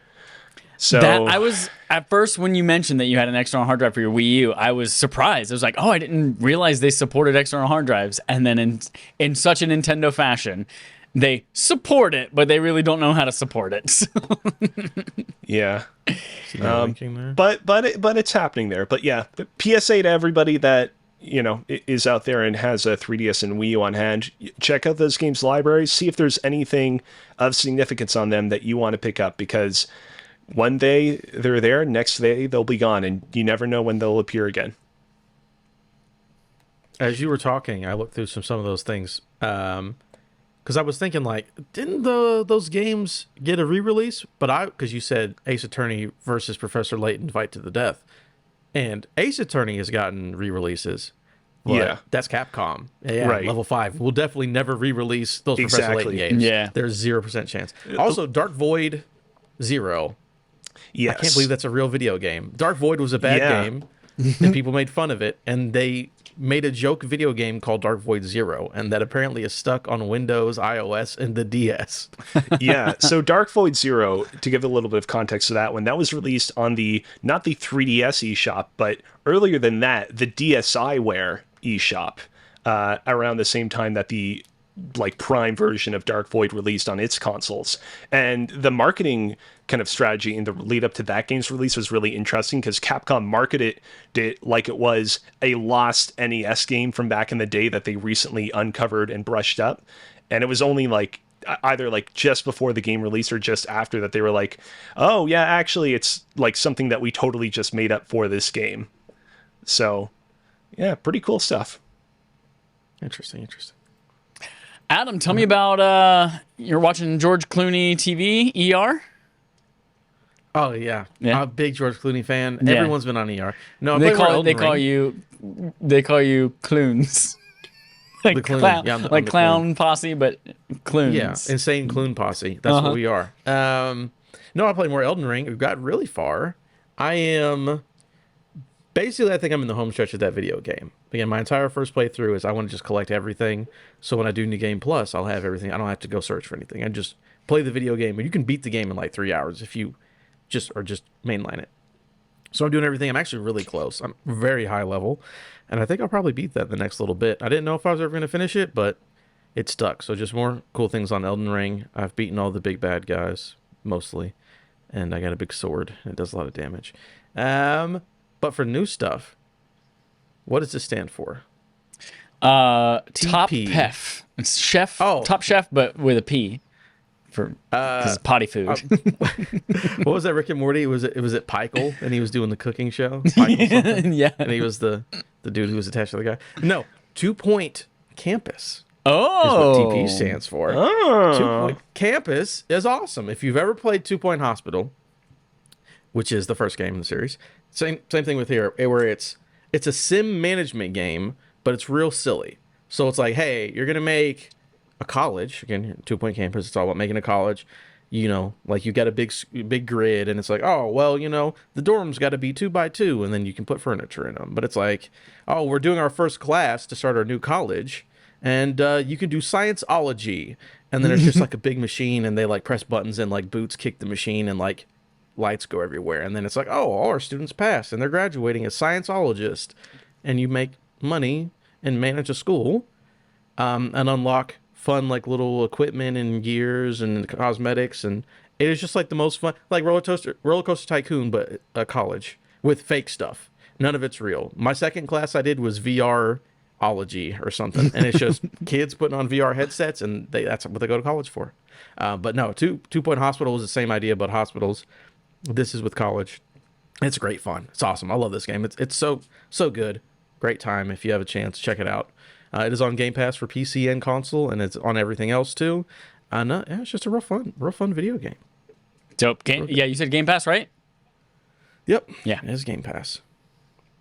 So that, I was at first, when you mentioned that you had an external hard drive for your Wii U, I was surprised. I was like, oh, I didn't realize they supported external hard drives. And then in such a Nintendo fashion, they support it, but they really don't know how to support it. So. Yeah. But it's happening there. But yeah, PSA to everybody that, you know, is out there and has a 3DS and Wii U on hand, check out those games libraries, see if there's anything of significance on them that you want to pick up, because one day they're there, next day they'll be gone, and you never know when they'll appear again. As you were talking, I looked through some of those things, because I was thinking, like, didn't those games get a re-release? But because you said Ace Attorney versus Professor Layton Fight to the Death, and Ace Attorney has gotten re-releases. Yeah, that's Capcom. Yeah, right. Level 5 will definitely never re-release those Professor Layton games. Yeah, there's 0% chance. Also, Dark Void Zero. Yes. I can't believe that's a real video game. Dark Void was a bad game, and people made fun of it, and they made a joke video game called Dark Void Zero, and that apparently is stuck on Windows, iOS, and the DS. Yeah, so Dark Void Zero, to give a little bit of context to that one, that was released on not the 3DS eShop, but earlier than that, the DSiWare eShop, around the same time that the like Prime version of Dark Void released on its consoles. And the marketing kind of strategy in the lead up to that game's release was really interesting, because Capcom marketed it like it was a lost NES game from back in the day that they recently uncovered and brushed up. And it was only like either like just before the game release or just after that they were like, oh yeah, actually it's like something that we totally just made up for this game. So yeah, pretty cool stuff. Interesting. Adam, tell me about you're watching George Clooney TV, ER? Oh yeah. Yeah. I'm a big George Clooney fan. Yeah. Everyone's been on ER. No, They Elden call Ring. you Cloons. Like The Cloon. clown, Yeah, I'm like the clown posse, but Cloons. Yeah, insane Cloon posse. That's what we are. No, I play more Elden Ring. We've got really far. I think I'm in the home stretch of that video game. Again, my entire first playthrough is I want to just collect everything. So when I do New Game Plus, I'll have everything. I don't have to go search for anything. I just play the video game, and you can beat the game in like 3 hours if you just mainline it. So I'm doing everything. I'm actually really close. I'm very high level, and I think I'll probably beat that the next little bit. I didn't know if I was ever going to finish it, but it stuck. So just more cool things on Elden Ring. I've beaten all the big bad guys mostly, and I got a big sword. It does a lot of damage. But for new stuff, what does this stand for? Top TP. Chef. It's chef. Oh. Top Chef, but with a P. Because it's potty food. What was that, Rick and Morty? Was it Pikel, and he was doing the cooking show? Pikel something? Yeah. And he was the dude who was attached to the guy. No, 2 Point Campus Oh. is what TP stands for. 2 Point Campus is awesome. If you've ever played 2 Point Hospital, which is the first game in the series, same thing with here, where it's a sim management game, but it's real silly. So it's like, hey, you're gonna make a college. Again, 2 Point Campus, it's all about making a college. You know, like you got a big grid, and it's like, oh well, you know, the dorms got to be 2 by 2, and then you can put furniture in them. But it's like, oh, we're doing our first class to start our new college, and you can do scienceology, and then it's just like a big machine, and they like press buttons, and like boots kick the machine, and like lights go everywhere, and then it's like, oh, all our students passed, and they're graduating as scienceologists, and you make money and manage a school, and unlock fun like little equipment and gears and cosmetics, and it is just like the most fun, like roller coaster tycoon, but a college with fake stuff. None of it's real. My second class I did was VR-ology or something, and it's just kids putting on VR headsets, and that's what they go to college for. But no, 2 Point Hospital was the same idea, but hospitals. This is with college. It's great fun. It's awesome. I love this game. It's so good. Great time. If you have a chance, check it out. It is on Game Pass for PC and console, and it's on everything else too. And yeah, it's just a real fun video game. Dope. Yeah, you said Game Pass, right? Yep. Yeah. It is Game Pass.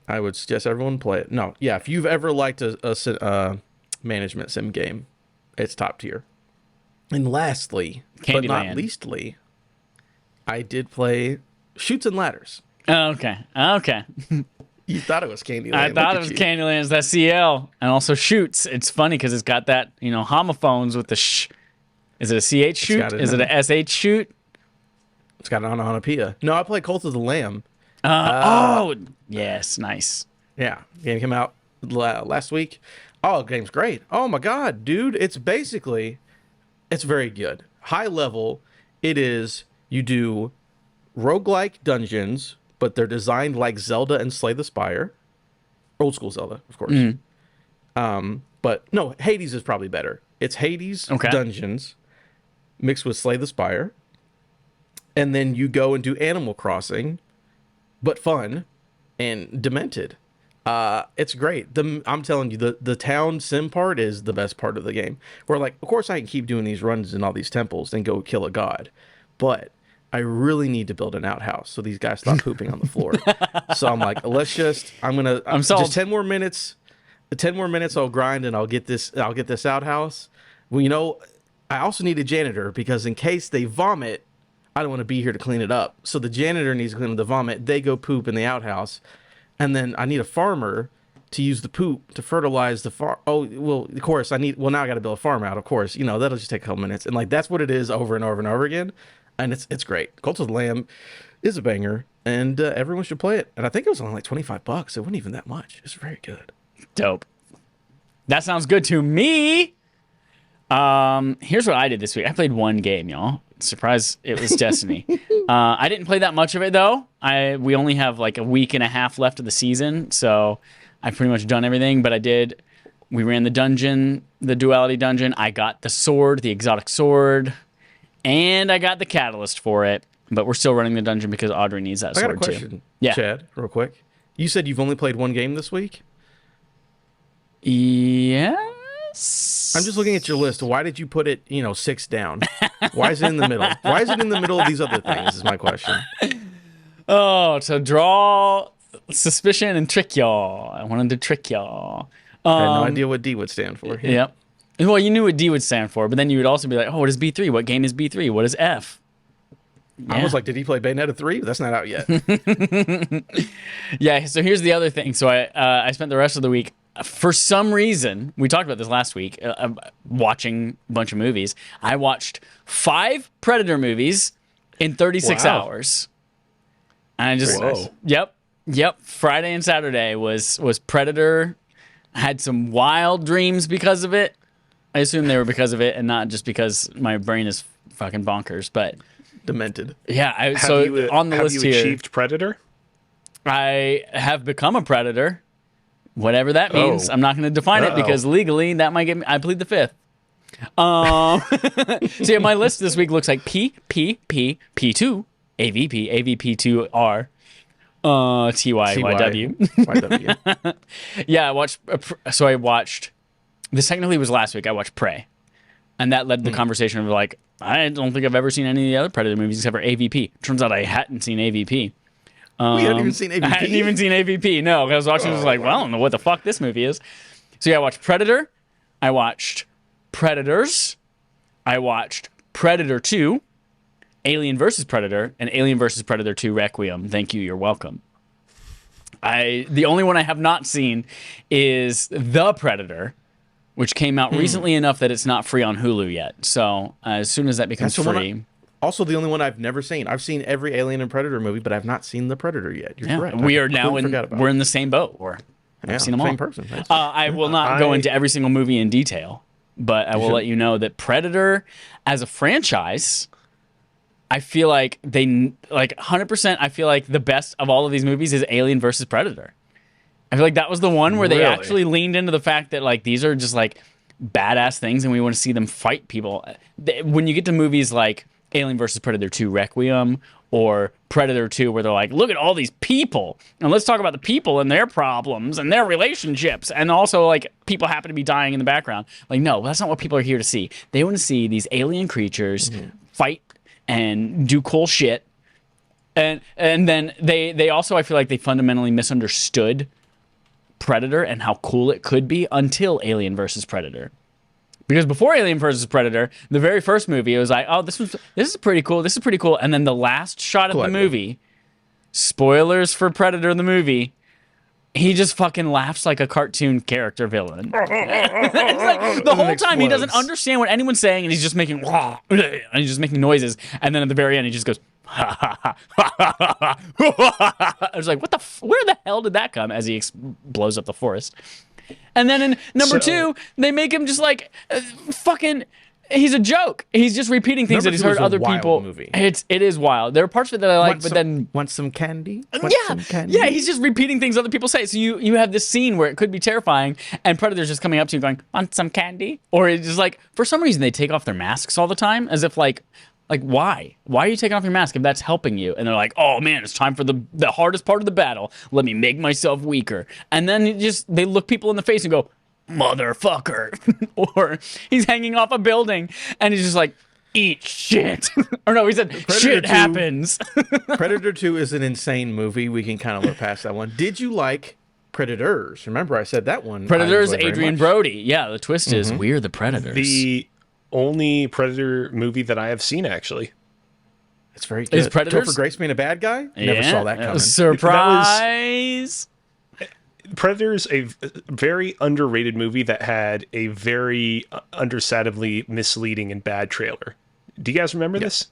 I would suggest everyone play it. No, yeah, if you've ever liked a management sim game, it's top tier. And lastly, but not Candyland. leastly, I did play Chutes and Ladders. Okay. You thought it was Candyland. I thought it Look was at you. Candyland. It's that CL. And also Shoots. It's funny because it's got that, homophones with the sh. Is it a CH shoot? got it Is it now. a SH shoot? It's got an onomatopoeia. No, I played Cult of the Lamb. Yes. Nice. Yeah, game came out last week. Oh, the game's great. Oh my god, dude, it's very good. High level, it is, you do roguelike dungeons, but they're designed like Zelda and Slay the Spire. Old school Zelda, of course. But no, Hades is probably better. It's Hades dungeons mixed with Slay the Spire. And then you go and do Animal Crossing, but fun and demented. It's great. I'm telling you, the town sim part is the best part of the game. Where, like, of course I can keep doing these runs in all these temples and go kill a god, but I really need to build an outhouse so these guys stop pooping on the floor. So I'm like, I'm sold. just 10 more minutes. 10 more minutes I'll grind and I'll get this outhouse. Well, I also need a janitor because in case they vomit, I don't want to be here to clean it up. So the janitor needs to clean up the vomit. They go poop in the outhouse. And then I need a farmer to use the poop to fertilize the farm. Oh, well, of course, now I got to build a farm out, of course. That'll just take a couple minutes. And, like, that's what it is over and over and over again. And it's great. Cult of the Lamb is a banger, and everyone should play it. And I think it was only like $25. It wasn't even that much. It's very good. Dope. That sounds good to me. Here's what I did this week. I played one game, y'all. Surprise, it was Destiny. I didn't play that much of it, though. We only have like a week and a half left of the season, so I've pretty much done everything. But I did We ran the dungeon, the duality dungeon. I got the sword, the exotic sword, and I got the catalyst for it. But we're still running the dungeon because Audrey needs that sword I got a question, too. Yeah. Chad, real quick. You said you've only played one game this week? Yes. I'm just looking at your list. Why did you put it, 6 down? Why is it in the middle? Why is it in the middle of these other things is my question. Oh, to draw suspicion and trick y'all. I wanted to trick y'all. I had no idea what D would stand for. Yep. Well, you knew what D would stand for, but then you would also be like, oh, what is B3? What game is B3? What is F? I was like, did he play Bayonetta 3? That's not out yet. Yeah, so here's the other thing. So I spent the rest of the week, for some reason, we talked about this last week, watching a bunch of movies. I watched 5 Predator movies in 36 hours. And I just, Nice. Yep. Friday and Saturday was Predator. I had some wild dreams because of it. I assume they were because of it and not just because my brain is fucking bonkers, but... Demented. Yeah, on the list have you here, achieved Predator? I have become a predator, whatever that means. I'm not going to define it because legally that might get me. I plead the fifth. So yeah, my list this week looks like P P P P2 AVP AVP2R TYYW. YW. Yeah, I watched. So I watched. This technically was last week. I watched Prey, and that led to the conversation of like, I don't think I've ever seen any of the other Predator movies except for AVP. Turns out I hadn't seen AVP. We hadn't even seen AVP. I hadn't even seen AVP. No, I was watching. I was like, well, I don't know what the fuck this movie is. So yeah, I watched Predator. I watched Predators. I watched Predator 2, Alien vs. Predator, and Alien vs. Predator 2 Requiem. Thank you. You're welcome. The only one I have not seen is The Predator, which came out recently enough that it's not free on Hulu yet. So as soon as that becomes free... Also, the only one I've never seen. I've seen every Alien and Predator movie, but I've not seen The Predator yet. You're correct. We are now we're in the same boat. I've seen them all. Same person. I will not go into every single movie in detail, but I will let you know that Predator, as a franchise, I feel like 100%. I feel like the best of all of these movies is Alien versus Predator. I feel like that was the one where they actually leaned into the fact that like these are just like badass things, and we want to see them fight people. When you get to movies like Alien vs. Predator 2 Requiem or Predator 2, where they're like, look at all these people, and let's talk about the people and their problems and their relationships, and also like people happen to be dying in the background. Like, no, that's not what people are here to see. They want to see these alien creatures fight and do cool shit. And then they also, I feel like they fundamentally misunderstood Predator and how cool it could be until Alien versus Predator. Because before Alien vs. Predator, the very first movie, it was like, oh, this is pretty cool. This is pretty cool. And then the last shot of the movie, spoilers for Predator the movie, he just fucking laughs like a cartoon character villain. It's like, the whole time he doesn't understand what anyone's saying, and he's just making and he's just making noises. And then at the very end, he just goes, I was like, where the hell did that come? As he blows up the forest. And then in number 2, they make him just like fucking. He's a joke. He's just repeating things that he's heard other people. Movie. It is wild. There are parts of it that I like, want some candy? Yeah. He's just repeating things other people say. So you have this scene where it could be terrifying, and Predator's just coming up to you going, "Want some candy?" Or it's just like, for some reason they take off their masks all the time, as if like why? Why are you taking off your mask if that's helping you? And they're like, oh man, it's time for the hardest part of the battle. Let me make myself weaker. And then they look people in the face and go, motherfucker. Or he's hanging off a building and he's just like, eat shit. Or no, he said, shit happens. Predator 2 is an insane movie. We can kind of look past that one. Did you like Predators? Remember I said that one. Predators, Adrian Brody. Yeah, the twist is we're the Predators. The only Predator movie that I have seen, actually. It's very good. Is Predators? Topher Grace being a bad guy? Never saw that coming. Surprise! Predator's a very underrated movie that had a very understandably misleading and bad trailer. Do you guys remember this?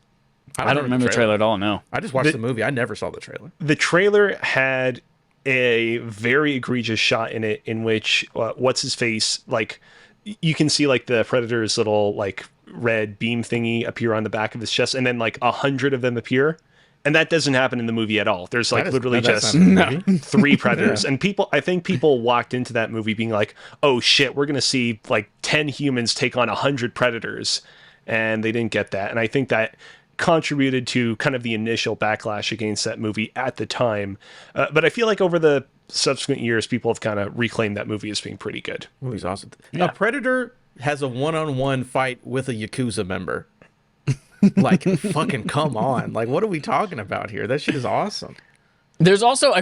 I don't remember the trailer at all, no. I just watched the movie. I never saw the trailer. The trailer had a very egregious shot in it in which, what's-his-face, like, you can see like the Predator's little like red beam thingy appear on the back of his chest, and then like 100 of them appear, And that doesn't happen in the movie at all. There's like literally just no. 3 predators. And I think people walked into that movie being like, oh shit, we're going to see like 10 humans take on 100 predators. And they didn't get that. And I think that contributed to kind of the initial backlash against that movie at the time. But I feel like over the subsequent years, people have kind of reclaimed that movie as being pretty good. Movie's awesome. Yeah. A Predator has a one-on-one fight with a Yakuza member. Like, fucking come on. Like, what are we talking about here? That shit is awesome. There's also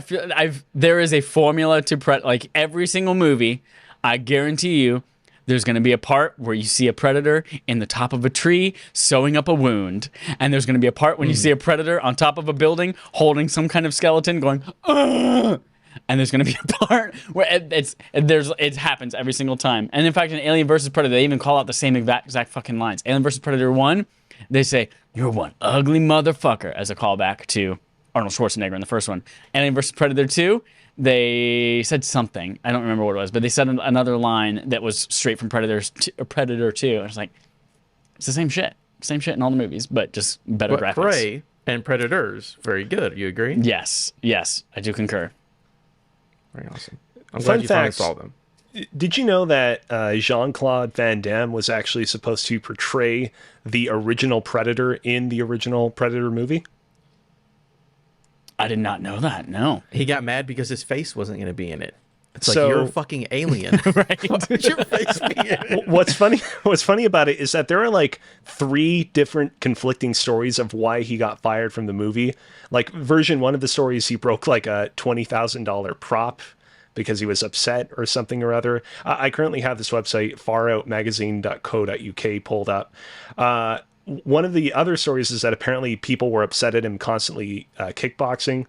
there is a formula to like every single movie. I guarantee you, there's going to be a part where you see a predator in the top of a tree sewing up a wound, and there's going to be a part when you see a predator on top of a building holding some kind of skeleton going, ugh! And there's going to be a part where it happens every single time. And in fact, in Alien vs. Predator, they even call out the same exact fucking lines. Alien vs. Predator 1, they say, "You're one ugly motherfucker," as a callback to Arnold Schwarzenegger in the first one. Alien vs. Predator 2, they said something. I don't remember what it was, but they said another line that was straight from Predator 2. And it's like, it's the same shit. Same shit in all the movies, but just better But graphics. Prey and Predators, very good. You agree? Yes, I do concur. Very awesome. I'm Fun glad you finally facts. saw them. Did you know that Jean-Claude Van Damme was actually supposed to portray the original Predator in the original Predator movie? I did not know that, no. He got mad because his face wasn't going to be in it. It's like, So- you're a fucking alien. Right? Why would your face be in it? What's funny about it is that there are like 3 different conflicting stories of why he got fired from the movie. Like version 1 of the stories, he broke like a $20,000 prop because he was upset or something or other. I currently have this website, faroutmagazine.co.uk, pulled up. One of the other stories is that apparently people were upset at him constantly kickboxing.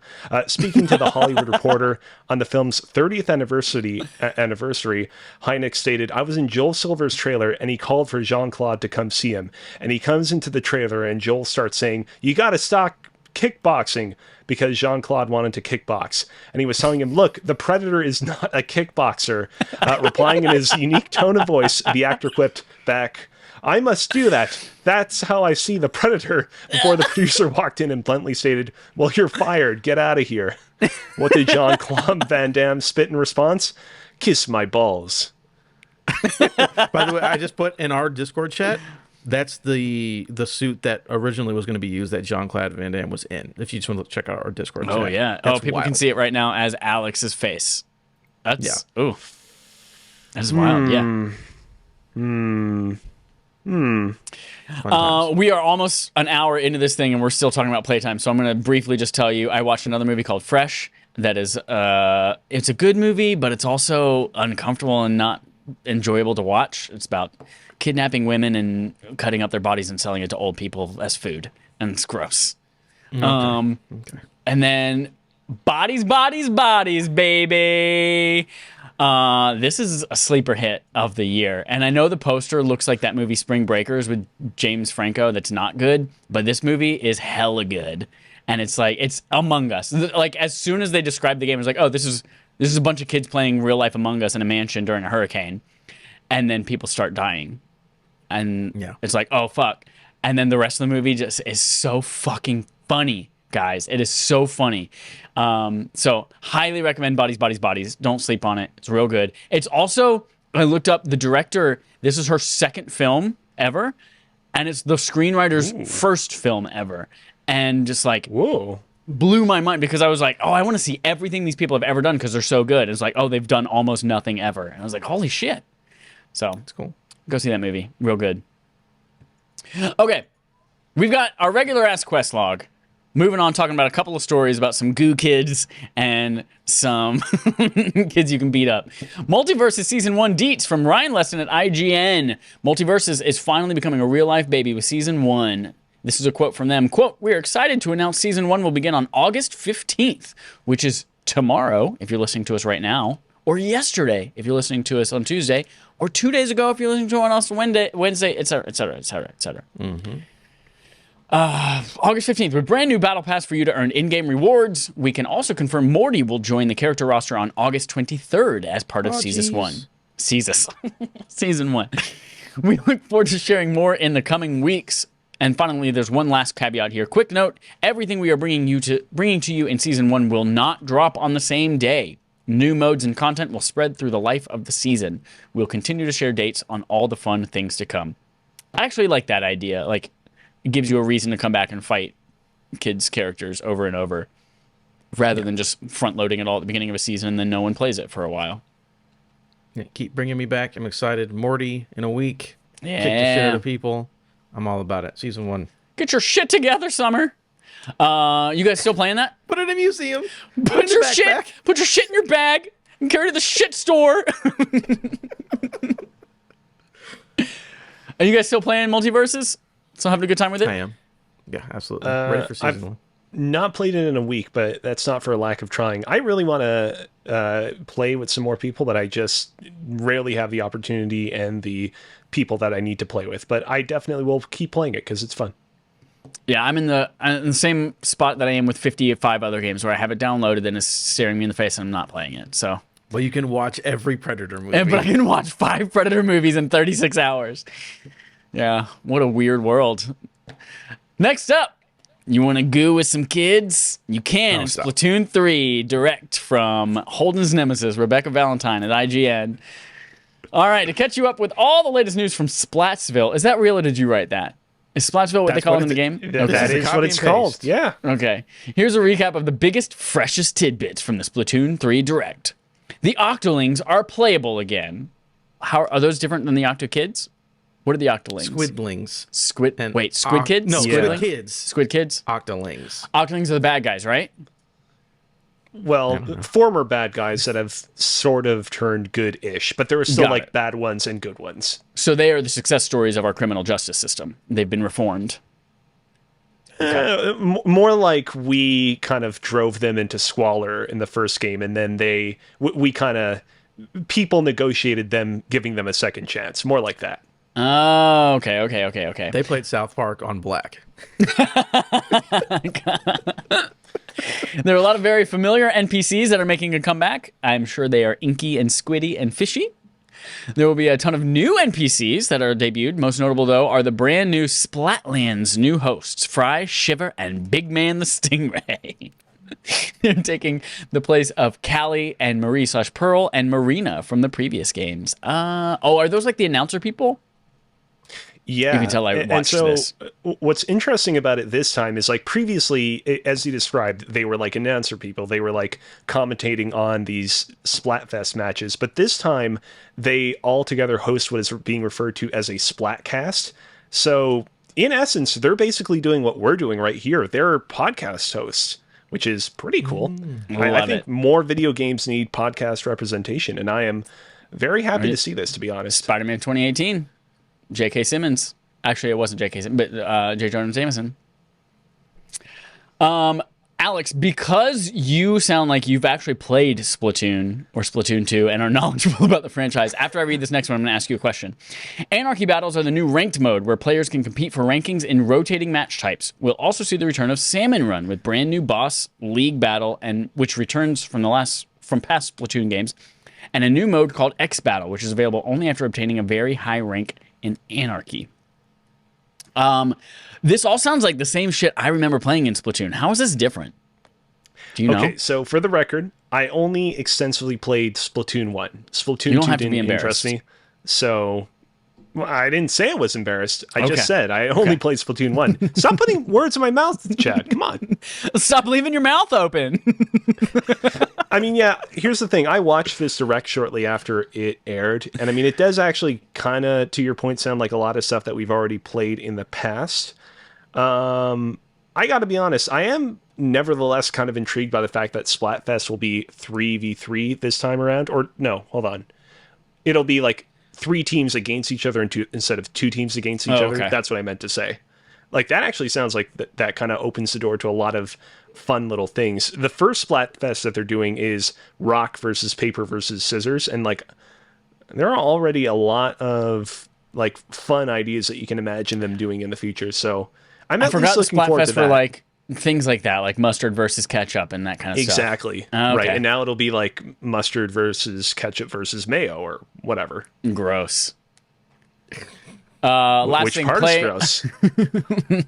Speaking to the Hollywood Reporter on the film's 30th anniversary, Hynek stated, "I was in Joel Silver's trailer and he called for Jean-Claude to come see him. And he comes into the trailer and Joel starts saying, 'You got to stop kickboxing,' because Jean-Claude wanted to kickbox. And he was telling him, 'Look, the Predator is not a kickboxer.' Replying in his unique tone of voice, the actor quipped back, 'I must do that. That's how I see the Predator,' before the producer walked in and bluntly stated, 'Well, you're fired. Get out of here.' What did Jean-Claude Van Damme spit in response? 'Kiss my balls.'" By the way, I just put in our Discord chat, that's the suit that originally was going to be used that Jean-Claude Van Damme was in. If you just want to check out our Discord chat. Oh, yeah. That's People can wild. see it right now as Alex's face. That's, ooh. That's wild, yeah. Fun times. We are almost an hour into this thing and we're still talking about playtime. So I'm going to briefly just tell you, I watched another movie called Fresh. That is, it's a good movie, but it's also uncomfortable and not enjoyable to watch. It's about kidnapping women and cutting up their bodies and selling it to old people as food. And it's gross. Okay. And then Bodies, baby. This is a sleeper hit of the year. And I know the poster looks like that movie Spring Breakers with James Franco that's not good, but this movie is hella good. And it's like, it's Among Us. Like, as soon as they describe the game, it's like, oh, this is a bunch of kids playing real life Among Us in a mansion during a hurricane. And then people start dying. And it's like, oh, fuck. And then the rest of the movie just is so fucking funny, guys. It is so funny. So highly recommend Bodies. Don't sleep on it. It's real good. It's also, I looked up the director. This is her second film ever. And it's the screenwriter's first film ever. And just like, Whoa. blew my mind because I was like, oh, I want to see everything these people have ever done because they're so good. It's like, oh, they've done almost nothing ever. And I was like, holy shit. So That's cool. go see that movie. Real good. Okay. We've got our regular ass quest log. Moving on, talking about a couple of stories about some goo kids and some kids you can beat up. Multiverses Season 1 deets from Ryan Leston at IGN. Multiverses is finally becoming a real-life baby with Season 1. This is a quote from them. Quote, "We are excited to announce Season 1 will begin on August 15th, which is tomorrow, if you're listening to us right now, or yesterday, if you're listening to us on Tuesday, or 2 days ago, if you're listening to us on Wednesday, etc., etc., etc., etc." August 15th, with brand new Battle Pass for you to earn in-game rewards. We can also confirm Morty will join the character roster on August 23rd as part of Season 1. Season 1. We look forward to sharing more in the coming weeks And finally, there's one last caveat here. Quick note, everything we are bringing to you in Season 1 will not drop on the same day. New modes and content will spread through the life of the season. We'll continue to share dates on all the fun things to come. I actually like that idea. Like, it gives you a reason to come back and fight kids' characters over and over, rather than just front-loading it all at the beginning of a season and then no one plays it for a while. Yeah, keep bringing me back. I'm excited. Morty in a week. Yeah. Kick the shit out of people. I'm all about it. Season 1. Get your shit together, Summer. You guys still playing that? Put it in a museum. Put your shit in your bag and carry to the shit store. Are you guys still playing Multiverses? Still having a good time with it? I am. Yeah, absolutely. Ready for Season 1. Not played it in a week, but that's not for a lack of trying. I really want to play with some more people, but I just rarely have the opportunity and the people that I need to play with. But I definitely will keep playing it because it's fun. Yeah, I'm in the same spot that I am with 55 other games where I have it downloaded and it's staring me in the face and I'm not playing it. So, well, you can watch every Predator movie. but I can watch 5 Predator movies in 36 hours. Yeah, what a weird world. Next up, you want to goo with some kids? You can. It's Splatoon 3, direct from Holden's nemesis, Rebecca Valentine at IGN. All right, to catch you up with all the latest news from Splatsville. Is that real or did you write that? Is Splatsville what they call it in the game? That is what it's called. Yeah. Okay. Here's a recap of the biggest, freshest tidbits from the Splatoon 3 Direct. The Octolings are playable again. How are those different than the Octokids? What are the Octolings? Squidlings. Squid Kids? No, Squid Squid Kids. Squid Kids? Octolings. Octolings are the bad guys, right? Well, former bad guys that have sort of turned good-ish, but there are still like bad ones and good ones. So they are the success stories of our criminal justice system. They've been reformed. More like we kind of drove them into squalor in the first game, and then we kind of people negotiated them, giving them a second chance. More like that. Oh, okay. They played South Park on Black. There are a lot of very familiar NPCs that are making a comeback. I'm sure they are inky and squiddy and fishy. There will be a ton of new NPCs that are debuted. Most notable, though, are the brand new Splatland's new hosts, Fry, Shiver, and Big Man the Stingray. They're taking the place of Callie and Marie/Pearl and Marina from the previous games. Are those like the announcer people? Yeah, you can tell I watched this. What's interesting about it this time is like previously, as you described, they were like announcer people. They were like commentating on these Splatfest matches. But this time, they all together host what is being referred to as a Splatcast. So in essence, they're basically doing what we're doing right here. They're podcast hosts, which is pretty cool. I think more video games need podcast representation, and I am very happy to see this, to be honest. Spider-Man 2018. J.K. Simmons. Actually, it wasn't J.K. Simmons, but J. Jonah Jameson. Alex, because you sound like you've actually played Splatoon or Splatoon 2 and are knowledgeable about the franchise, after I read this next one, I'm going to ask you a question. Anarchy Battles are the new ranked mode where players can compete for rankings in rotating match types. We'll also see the return of Salmon Run with brand new boss, League Battle, and which returns from past Splatoon games, and a new mode called X Battle, which is available only after obtaining a very high rank in Anarchy. This all sounds like the same shit I remember playing in Splatoon. How is this different? Do you know? Okay, so for the record, I only extensively played Splatoon 1. Splatoon 2 didn't interest me. So I didn't say I was embarrassed. I just said I only played Splatoon 1. Stop putting words in my mouth, Chad. Come on. Stop leaving your mouth open. I mean, yeah, here's the thing. I watched this direct shortly after it aired. And I mean, it does actually kind of, to your point, sound like a lot of stuff that we've already played in the past. I got to be honest. I am nevertheless kind of intrigued by the fact that Splatfest will be 3v3 this time around. Or no, hold on. It'll be like 3 teams against each other instead of 2 teams against each other. That's what I meant to say. Like, that actually sounds like that kind of opens the door to a lot of fun little things. The first Splatfest that they're doing is rock versus paper versus scissors. And, like, there are already a lot of, like, fun ideas that you can imagine them doing in the future. So I'm at least looking forward to that. For, like, things like that, like mustard versus ketchup and that kind of stuff. Exactly. Right. And now it'll be like mustard versus ketchup versus mayo or whatever. Gross. Last Which thing, part play is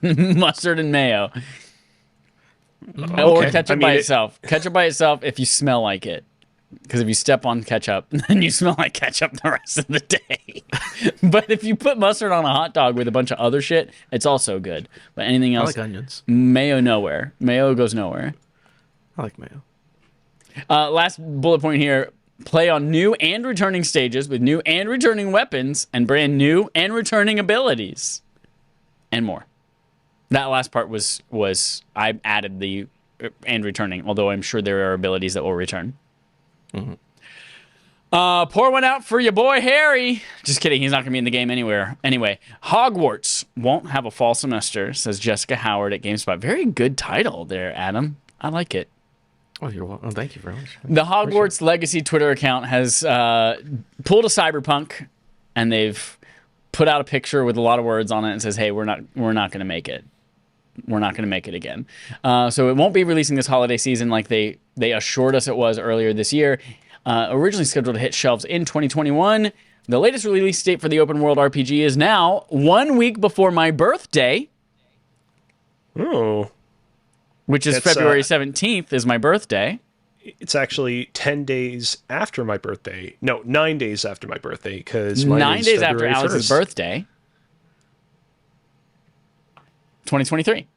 gross? mustard and mayo. Or Okay. ketchup by itself. Ketchup by itself if you smell like it. Because if you step on ketchup, then you smell like ketchup the rest of the day. But if you put mustard on a hot dog with a bunch of other shit, it's also good. But anything I else, like onions. mayo nowhere. Mayo goes nowhere. I like mayo. Last bullet point here. Play on new and returning stages with new and returning weapons and brand new and returning abilities. And more. That last part was I added the and returning, although I'm sure there are abilities that will return. Mm-hmm. Pour one out for your boy Harry. Just kidding, he's not going to be in the game anywhere. Anyway, Hogwarts won't have a fall semester, says Jessica Howard at GameSpot. Very good title there, Adam. I like it. Oh, you're welcome. Oh, thank you very much. The Hogwarts Legacy Twitter account has pulled a Cyberpunk, and they've put out a picture with a lot of words on it and says, "Hey, we're not going to make it. We're not going to make it again." So it won't be releasing this holiday season like they assured us it was earlier this year. Originally scheduled to hit shelves in 2021. The latest release date for the open world RPG is now 1 week before my birthday. Oh. Which is February 17th is my birthday. It's actually 10 days after my birthday. No, 9 days after my birthday, because 9 days after Alex's birthday. 2023.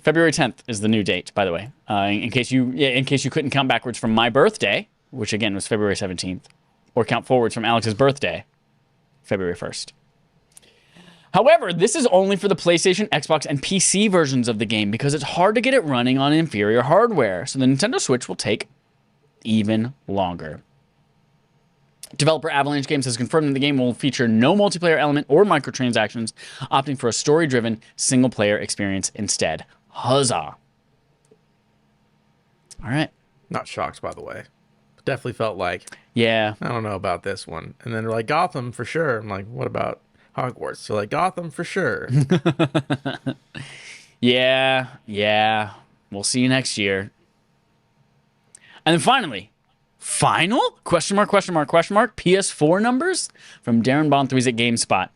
February 10th is the new date, by the way. In case you couldn't count backwards from my birthday, which again was February 17th, or count forwards from Alex's birthday, February 1st. However, this is only for the PlayStation, Xbox, and PC versions of the game because it's hard to get it running on inferior hardware. So the Nintendo Switch will take even longer. Developer Avalanche Games has confirmed that the game will feature no multiplayer element or microtransactions, opting for a story-driven single-player experience instead. Huzzah. All right. Not shocked, by the way. Definitely felt like, yeah, I don't know about this one. And then they're like, Gotham for sure. I'm like, what about Hogwarts? So like, Gotham for sure. Yeah. We'll see you next year. And then finally, question mark, PS4 numbers from Darren Bonthrees at GameSpot.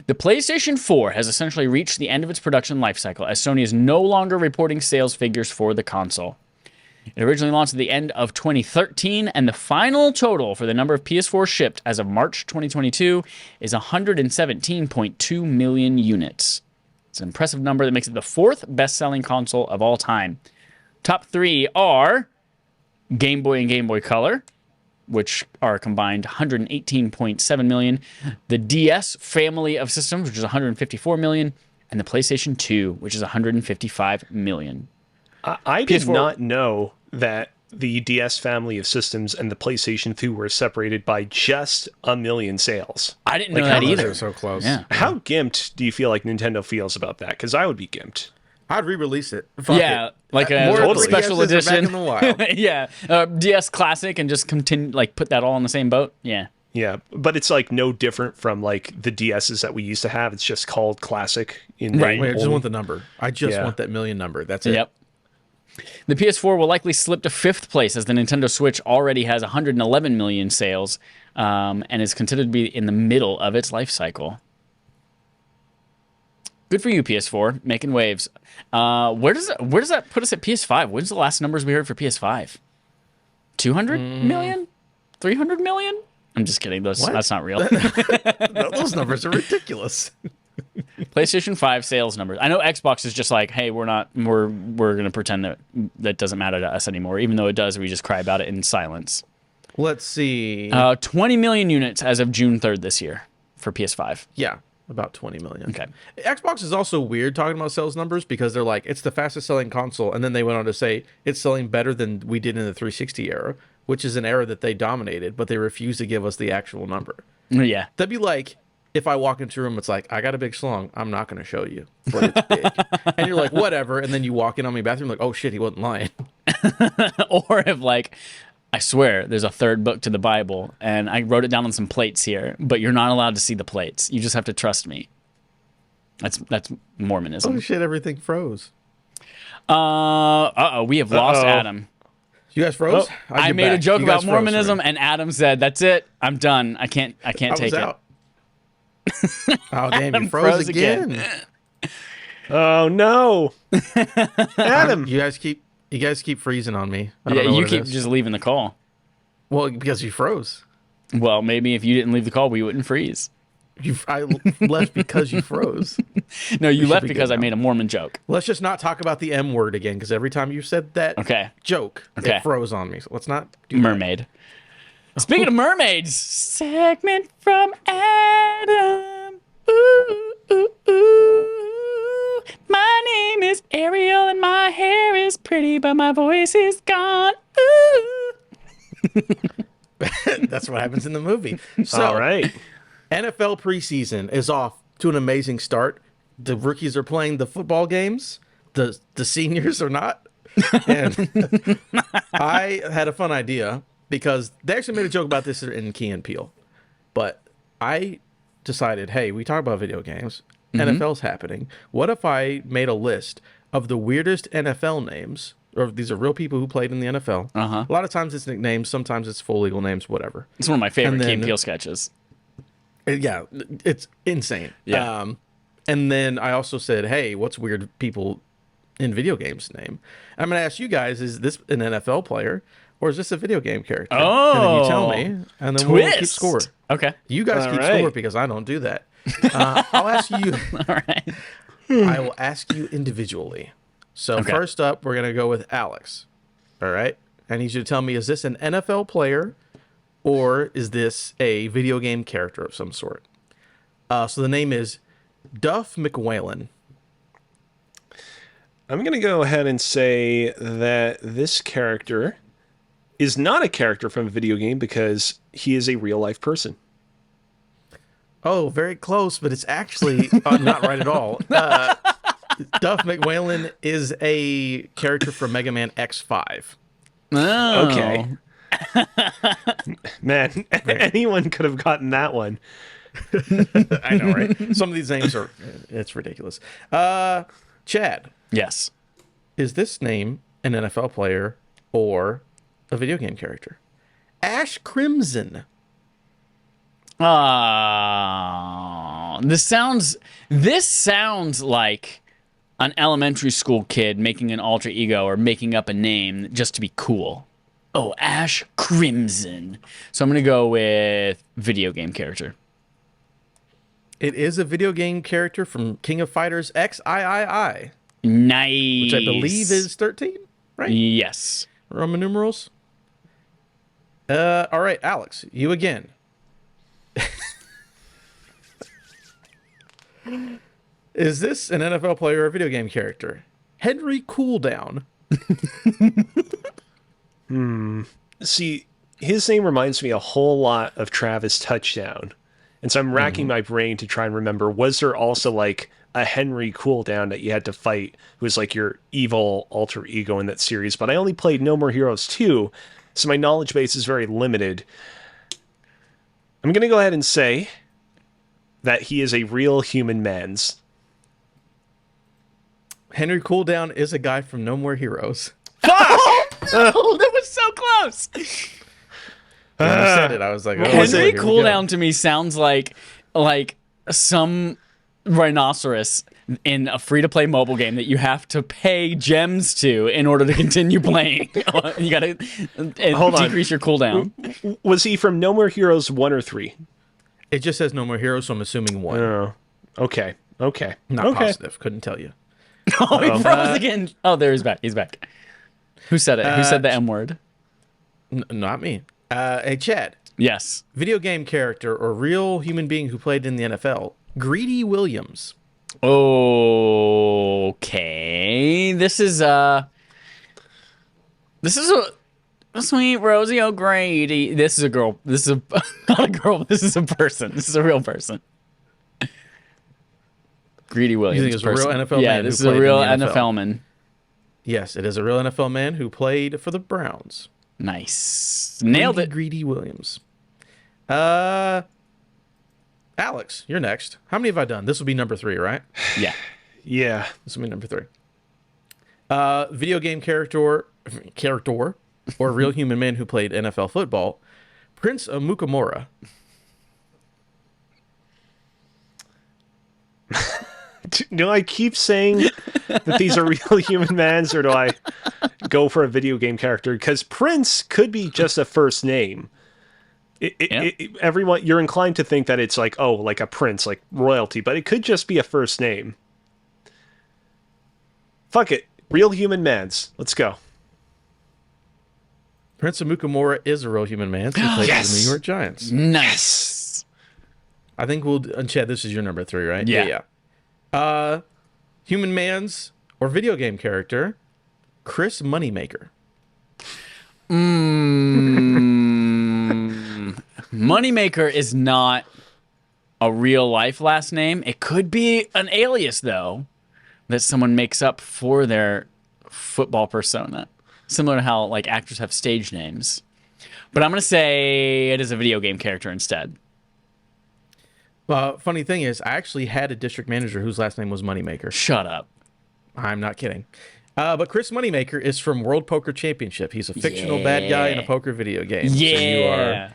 The PlayStation 4 has essentially reached the end of its production lifecycle as Sony is no longer reporting sales figures for the console. It originally launched at the end of 2013, and the final total for the number of PS4 shipped as of March 2022 is 117.2 million units. It's an impressive number that makes it the fourth best-selling console of all time. Top three are Game Boy and Game Boy Color, which are a combined 118.7 million, the DS family of systems, which is 154 million, and the PlayStation 2, which is 155 million. I did not know that the DS family of systems and the PlayStation 2 were separated by just 1 million sales. I didn't know that either. They're so close. Yeah. How gimped do you feel like Nintendo feels about that? Because I would be gimped. I'd re-release it. Fuck Yeah, it. like a More special 3DSs are edition. back in the wild. Yeah, DS Classic and just continue, like put that all in the same boat. Yeah. Yeah, but it's like no different from like the DSs that we used to have. It's just called Classic. Right. Wait, I just want the number. I just want that million number. That's it. Yep. The PS4 will likely slip to 5th place as the Nintendo Switch already has 111 million sales and is considered to be in the middle of its life cycle. Good for you, PS4, making waves. Where does that put us at PS5? When's the last numbers we heard for PS5? 200 million? 300 million? I'm just kidding. That's not real. Those numbers are ridiculous. PlayStation 5 sales numbers. I know Xbox is just like, hey, we're going to pretend that doesn't matter to us anymore. Even though it does, we just cry about it in silence. Let's see. 20 million units as of June 3rd this year for PS5. Yeah, about 20 million. Okay. Xbox is also weird talking about sales numbers because they're like, it's the fastest selling console. And then they went on to say it's selling better than we did in the 360 era, which is an era that they dominated, but they refuse to give us the actual number. Yeah. That'd be like, if I walk into a room, it's like, I got a big schlong. I'm not going to show you, but it's big. And you're like, whatever. And then you walk in on my bathroom, like, oh shit, he wasn't lying. Or if like, I swear there's a third book to the Bible and I wrote it down on some plates here, but you're not allowed to see the plates. You just have to trust me. That's Mormonism. Oh shit, everything froze. We have lost Adam. You guys froze? I made a joke about Mormonism and Adam said, that's it. I'm done. I can't take it. Oh, damn, you Adam froze froze again. again. Oh no, Adam. You guys keep freezing on me. I don't Yeah, know you what it keep is. just leaving the call. Well, because you froze. Well, maybe if you didn't leave the call, we wouldn't freeze. I left because you froze. No, you should left be because good I now. made a Mormon joke. Let's just not talk about the M word again, because every time you said that Okay. joke, Okay. it froze on me. So let's not do that. Mermaid. Speaking of mermaids, segment from Adam. Ooh, ooh, ooh. My name is Ariel and my hair is pretty, but my voice is gone. Ooh. That's what happens in the movie. So, All right. NFL preseason is off to an amazing start. The rookies are playing the football games. The seniors are not. And I had a fun idea because they actually made a joke about this in Key and Peele. But I decided, hey, we talk about video games. NFL's happening. What if I made a list of the weirdest NFL names? Or these are real people who played in the NFL. Uh-huh. A lot of times it's nicknames. Sometimes it's full legal names, whatever. It's one of my favorite And Key then- and Peele sketches. Yeah, it's insane. Yeah. And then I also said, hey, what's weird people in video games name? I'm going to ask you guys, is this an NFL player or is this a video game character? And then you tell me, and then we'll keep Twist. score. Okay. You guys All keep right. score because I don't do that. I'll ask you. All right. I will ask you individually. So Okay. first up, we're going to go with Alex. All right. I need you to tell me, is this an NFL player or is this a video game character of some sort? So the name is Duff McWhalen. I'm going to go ahead and say that this character is not a character from a video game because he is a real life person. Oh, very close, but it's actually not right at all. Duff McWhalen is a character from Mega Man X5. Oh. Okay. Man, anyone could have gotten that one. I know, right? Some of these names are, it's ridiculous. Chad, Yes. is this name an NFL player or a video game character? Ash Crimson. This sounds like an elementary school kid making an alter ego or making up a name just to be cool. Oh, Ash Crimson. So I'm going to go with video game character. It is a video game character from King of Fighters XIII, Nice. which I believe is 13, right? Yes. Roman numerals. All right, Alex, you again. Is this an NFL player or a video game character? Henry Cooldown. See, his name reminds me a whole lot of Travis Touchdown. And so I'm racking my brain to try and remember, was there also like a Henry Cooldown that you had to fight who was like your evil alter ego in that series? But I only played No More Heroes 2, so my knowledge base is very limited. I'm going to go ahead and say that he is a real human man's. Henry Cooldown is a guy from No More Heroes. Oh, that was so close. When you said it, I was like, oh, Henry here we go. Cooldown to me sounds like some rhinoceros in a free-to-play mobile game that you have to pay gems to in order to continue playing. You got to Hold on. decrease your cooldown. Was he from No More Heroes 1 or 3? It just says No More Heroes, so I'm assuming one. Oh, okay. Okay. Not okay. positive. Couldn't tell you. Oh, he froze again. Oh, there he's back. He's back. Who said it? Who said the M word? Not me. Hey, Chad. Yes. Video game character or real human being who played in the NFL. Greedy Williams. Okay. This is a sweet Rosie O'Grady. This is a girl. This is not a girl. This is a person. This is a real person. Greedy Williams. think it's a real person. NFL Yeah, man this who is a played in real the NFL? NFL man. Yes, it is a real NFL man who played for the Browns. Nice. Nailed it. Greedy Williams. Alex, you're next. How many have I done? This will be number 3, right? Yeah. Yeah. This will be number 3. Video game character or real human man who played NFL football. Prince Mukamura. Do I keep saying that these are real human mans, or do I go for a video game character? Because Prince could be just a first name. Everyone, you're inclined to think that it's like, oh, like a prince, like royalty, but it could just be a first name. Fuck it. Real human mans. Let's go. Prince Amukamura is a real human man. So he plays for the New York Giants. Nice. I think and Chad, this is your number 3, right? Yeah. Human mans or video game character, Chris Moneymaker. Moneymaker is not a real life last name. It could be an alias, though, that someone makes up for their football persona. Similar to how like actors have stage names. But I'm going to say it is a video game character instead. Funny thing is, I actually had a district manager whose last name was Moneymaker. Shut up. I'm not kidding. But Chris Moneymaker is from World Poker Championship. He's a fictional bad guy in a poker video game. Yeah. So you are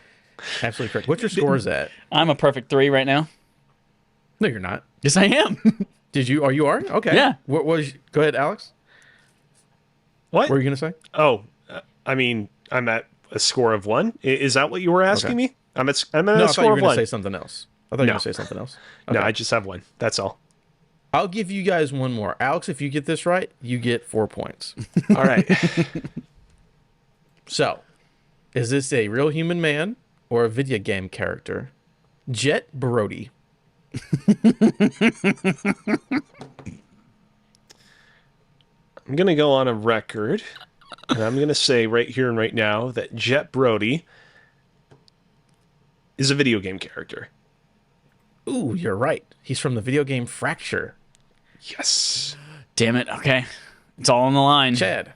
absolutely correct. What's your score is at? I'm a perfect 3 right now. No, you're not. Yes, I am. You are? Okay. Yeah. What was? Go ahead, Alex. What? What were you going to say? Oh, I mean, I'm at a score of 1. Is that what you were asking me? I'm at No, a I thought you score were of going 1. to say something else. I thought you were going to say something else. Okay. No, I just have 1. That's all. I'll give you guys one more. Alex, if you get this right, you get 4 points. All right. So, is this a real human man or a video game character? Jet Brody. I'm going to go on a record, and I'm going to say right here and right now that Jet Brody is a video game character. Ooh, you're right. He's from the video game Fracture. Yes. Damn it. Okay. It's all on the line. Chad,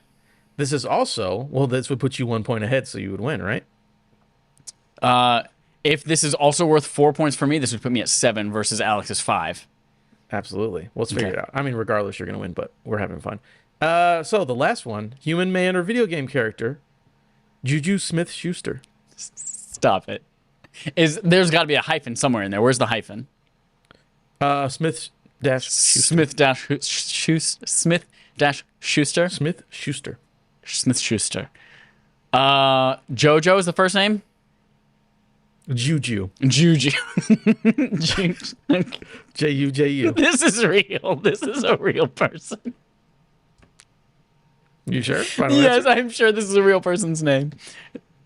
this is also, well, this would put you 1 point ahead, so you would win, right? If this is also worth 4 points for me, this would put me at 7 versus Alex's 5. Absolutely. Well, let's figure Okay. it out. I mean, regardless, you're going to win, but we're having fun. So the last one, human man or video game character, Juju Smith-Schuster. Stop it. There's got to be a hyphen somewhere in there. Where's the hyphen? Smith-Schuster. Smith-Schuster? Smith-Schuster. Smith-Schuster. Jojo is the first name? Juju. Juju. J-U-J-U. This is real. This is a real person. You sure? Final Yes, answer? I'm sure this is a real person's name.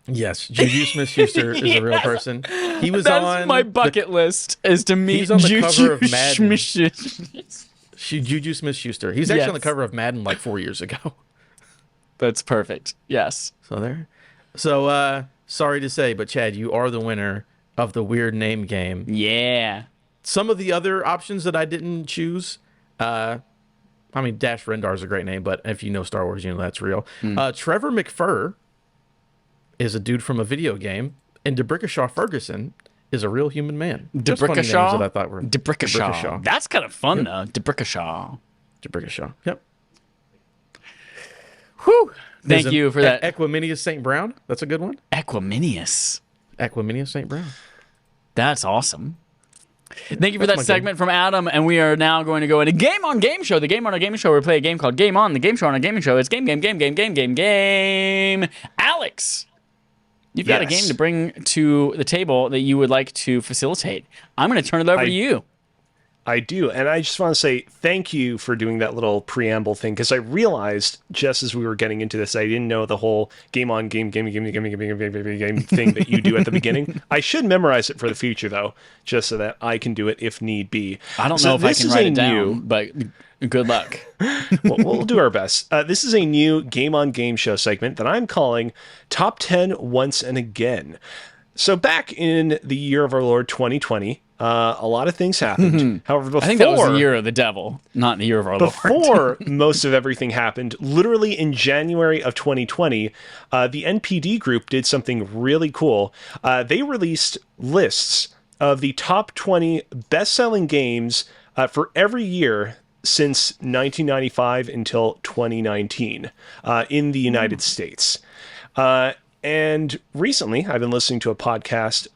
Yes, Juju Smith-Schuster is a real person. He was That's on my bucket list, is to meet He's on the Juju cover of Madden. Schmidt. Juju Smith-Schuster. He's actually on the Yes. cover of Madden like 4 years ago. That's perfect. Yes. So there. So sorry to say, but Chad, you are the winner of the weird name game. Yeah. Some of the other options that I didn't choose, I mean, Dash Rendar is a great name, but if you know Star Wars, you know that's real. Trevor McFur is a dude from a video game, and DeBrickashaw Ferguson is a real human man. Just funny names DeBrickashaw? that I thought were DeBrickashaw. That's kind of fun, though. DeBrickashaw. DeBrickashaw. Yep. Whew. There's Thank you for that. Equiminius St. Brown. That's a good one. Equiminius. Equiminius St. Brown. That's awesome. Thank you for That's that my segment from Adam, and we are now going to go into Game on Game Show. The Game on our Gaming Show, where we play a game called Game On. The Game Show on our Gaming Show. It's game. Alex, you've got a game to bring to the table that you would like to facilitate. I'm going to turn it over to you. I do, and I just want to say thank you for doing that little preamble thing, because I realized just as we were getting into this, I didn't know the whole game thing that you do at the beginning. I should memorize it for the future, though, just so that I can do it if need be. I don't know if I can write it down, but good luck. We'll do our best. This is a new Game on Game Show segment that I'm calling Top 10 Once and Again. So back in the year of our Lord 2020, a lot of things happened. However, before... I think that was the year of the devil, not the year of our Lord. Before most of everything happened, literally in January of 2020, the NPD group did something really cool. They released lists of the top 20 best-selling games for every year since 1995 until 2019 in the United States. And recently, I've been listening to a podcast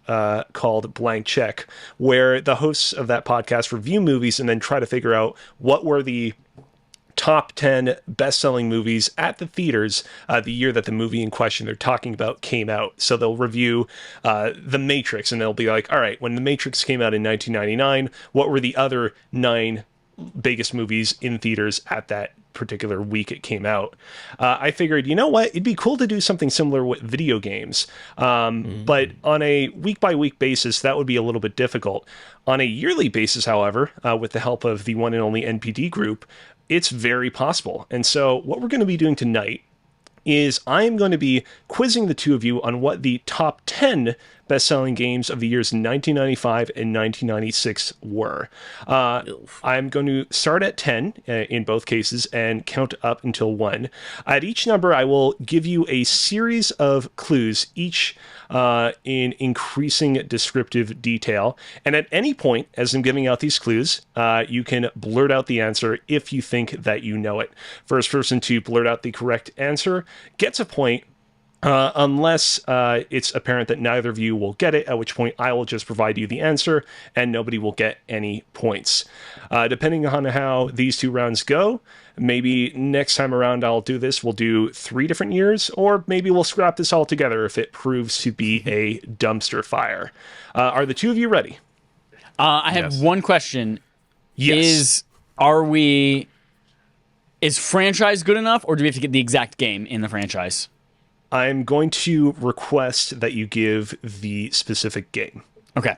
called Blank Check, where the hosts of that podcast review movies and then try to figure out what were the top 10 best-selling movies at the theaters the year that the movie in question they're talking about came out. So they'll review The Matrix, and they'll be like, all right, when The Matrix came out in 1999, what were the other 9 biggest movies in theaters at that particular week it came out? I figured, you know what, it'd be cool to do something similar with video games, but on a week-by-week basis that would be a little bit difficult. On a yearly basis, however, with the help of the one and only NPD group, it's very possible. And so what we're going to be doing tonight is I'm going to be quizzing the two of you on what the top 10 best-selling games of the years 1995 and 1996 were. I'm going to start at 10 in both cases and count up until 1. At each number, I will give you a series of clues, each in increasing descriptive detail. And at any point, as I'm giving out these clues, you can blurt out the answer if you think that you know it. First person to blurt out the correct answer gets a point, unless it's apparent that neither of you will get it, at which point I will just provide you the answer and nobody will get any points. Depending on how these 2 rounds go, maybe next time around I'll do this, we'll do 3 different years, or maybe we'll scrap this all together if it proves to be a dumpster fire. Are the two of you ready? I have one question. Yes. Is franchise good enough, or do we have to get the exact game in the franchise? I'm going to request that you give the specific game. Okay.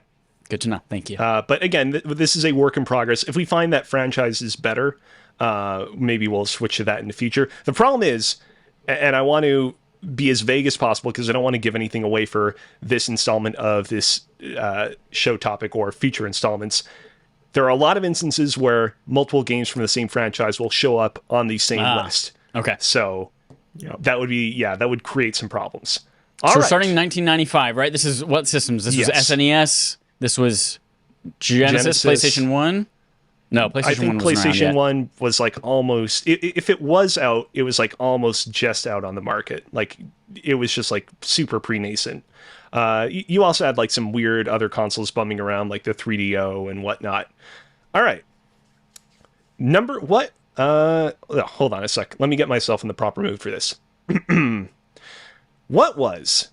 Good to know. Thank you. But again, this is a work in progress. If we find that franchise is better, maybe we'll switch to that in the future. The problem is, and I want to be as vague as possible because I don't want to give anything away for this installment of this show topic or future installments. There are a lot of instances where multiple games from the same franchise will show up on the same list. Okay. So that would create some problems. So we're starting in 1995, right? This is what systems? This was SNES. This was Genesis. PlayStation 1. No, PlayStation 1 I think PlayStation 1 was like almost, if it was out, it was like almost just out on the market. Like it was just like super pre-nascent. You also had like some weird other consoles bumming around, like the 3DO and whatnot. All right. Hold on a sec. Let me get myself in the proper mood for this. What was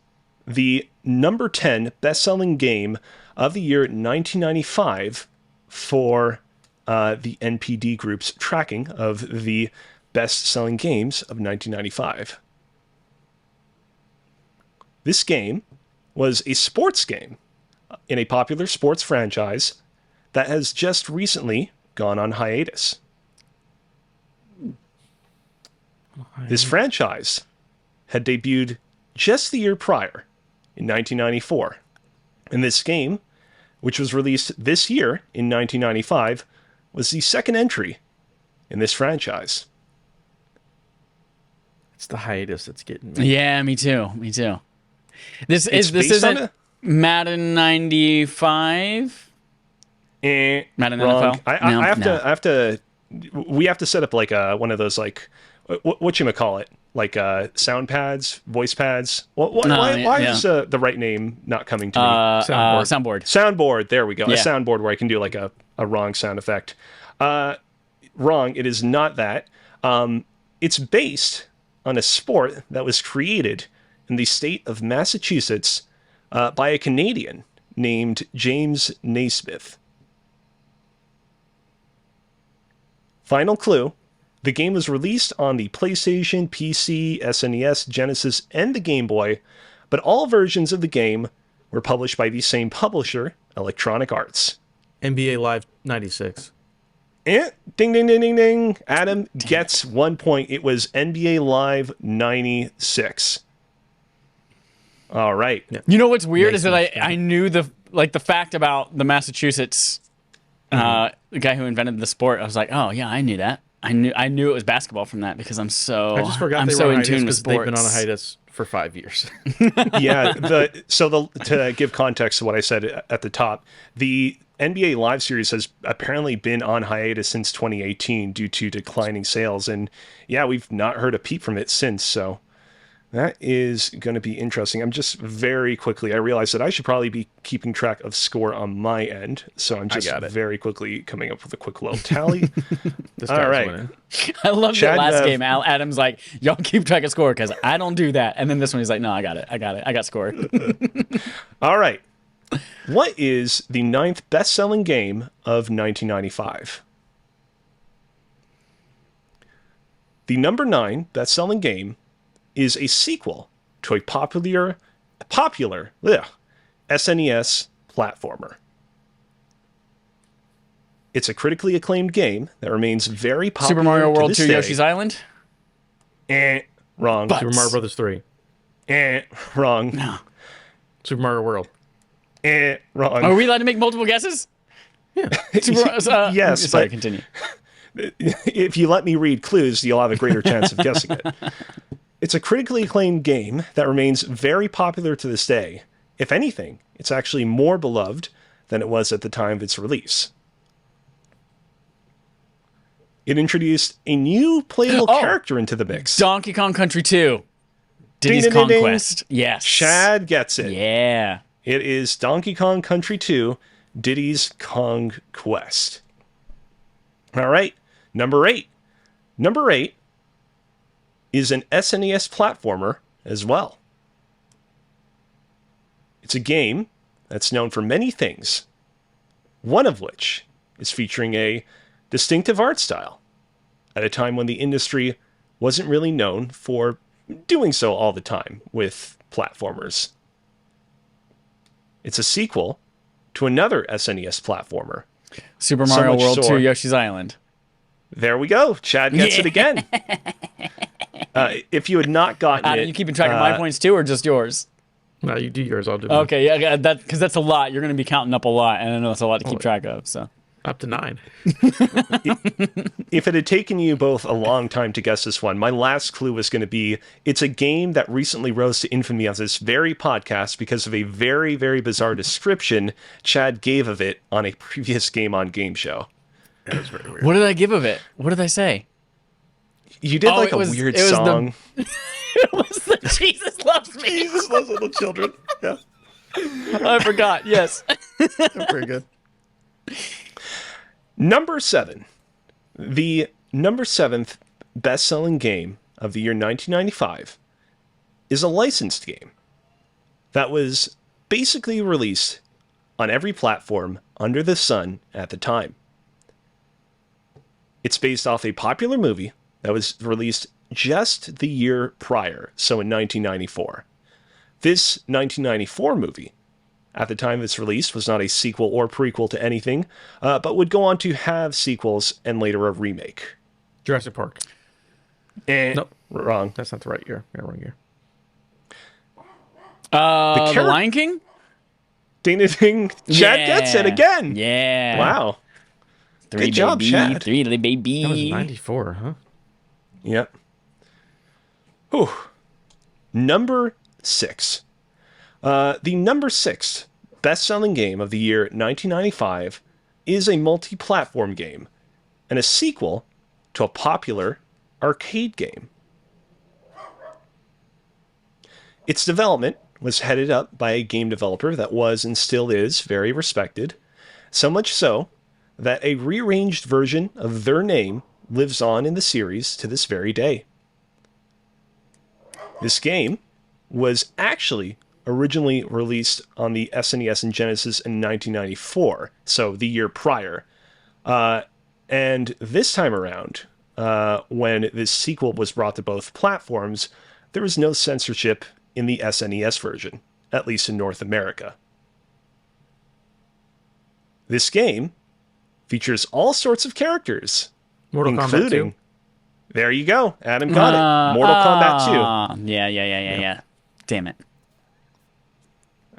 the number 10 best-selling game of the year 1995 for the NPD group's tracking of the best-selling games of 1995? This game was a sports game in a popular sports franchise that has just recently gone on hiatus. This franchise had debuted just the year prior, in 1994. And this game, which was released this year in 1995, was the second entry in this franchise. It's the hiatus that's getting me. Yeah, me too. This isn't Madden 95? Madden Wrong. NFL? We have to set up like one of those like whatchamacallit, like sound pads, voice pads. Why is the right name not coming to me? Soundboard. There we go. Yeah. A soundboard where I can do like a wrong sound effect. Wrong. It is not that. It's based on a sport that was created in the state of Massachusetts by a Canadian named James Naismith. Final clue. The game was released on the PlayStation, PC, SNES, Genesis, and the Game Boy, but all versions of the game were published by the same publisher, Electronic Arts. NBA Live 96. And ding, ding, ding, ding, ding. Adam gets 1 point. It was NBA Live 96. All right. You know what's weird is that I knew the fact about the Massachusetts the guy who invented the sport. I was like, oh yeah, I knew that. I knew it was basketball from that because I just forgot I'm so in tune with sports. They've been on a hiatus for 5 years. Yeah. To give context to what I said at the top, the NBA Live series has apparently been on hiatus since 2018 due to declining sales, and yeah, we've not heard a peep from it since. So That is going to be interesting. I'm just very quickly, I realized that I should probably be keeping track of score on my end. So I'm just very quickly coming up with a quick little tally. This All guy's right. winning. I love Chad, that last game. Adam's like, y'all keep track of score because I don't do that. And then this one, he's like, no, I got it. I got score. All right. What is the 9th best-selling game of 1995? The number 9 best-selling game is a sequel to a popular SNES platformer. It's a critically acclaimed game that remains very popular. Super Mario World to 2 this day. Yoshi's Island? Wrong. But- Super Mario Brothers 3. Wrong. No. Super Mario World. Wrong. Are we allowed to make multiple guesses? Yeah. Yes, Sorry, but continue. if you let me read clues, you'll have a greater chance of guessing it. It's a critically acclaimed game that remains very popular to this day. If anything, it's actually more beloved than it was at the time of its release. It introduced a new playable character into the mix. Donkey Kong Country 2. Diddy's Ding, ding, ding, ding. Conquest. Yes. Chad gets it. Yeah. It is Donkey Kong Country 2, Diddy's Kong Quest. All right, number 8. Number 8 is an SNES platformer as well. It's a game that's known for many things, one of which is featuring a distinctive art style at a time when the industry wasn't really known for doing so all the time with platformers. It's a sequel to another SNES platformer. Super So Mario much World so- 2 Yoshi's Island. There we go. Chad gets it again. If you had not gotten Adam, it, you keeping track of my points too, or just yours? No, you do yours. I'll do mine. Okay, yeah, because that's a lot. You're going to be counting up a lot, and I know that's a lot to keep track of. So Up to 9. if it had taken you both a long time to guess this one, my last clue was going to be it's a game that recently rose to infamy on this very podcast because of a very, very bizarre description Chad gave of it on a previous Game on Game show. That was very weird. what did I give of it? What did I say? You did like it a was- weird it was the- song. It was the Jesus loves me. Jesus loves little children. Yeah, I forgot. Yes. very good. Number 7. The number 7th best-selling game of the year 1995 is a licensed game that was basically released on every platform under the sun at the time. It's based off a popular movie that was released just the year prior, so in 1994. This 1994 movie, at the time of its release, was not a sequel or prequel to anything, but would go on to have sequels and later a remake. Jurassic Park. Nope. Wrong. That's not the right year. Yeah, wrong year. The char- Lion King? Ding ding ding. Chad gets it again. Yeah. Wow. Three, Good job, baby. Chad. 3, baby. That was 94, huh? Yep. Whew. Number 6. The number 6 best-selling game of the year 1995 is a multi-platform game and a sequel to a popular arcade game. Its development was headed up by a game developer that was and still is very respected, so much so that a rearranged version of their name lives on in the series to this very day. This game was actually originally released on the SNES and Genesis in 1994, so the year prior. And this time around, when this sequel was brought to both platforms, there was no censorship in the SNES version, at least in North America. This game features all sorts of characters, Mortal Kombat including... 2. There you go. Adam got it. Mortal Kombat 2. Yeah. Damn it.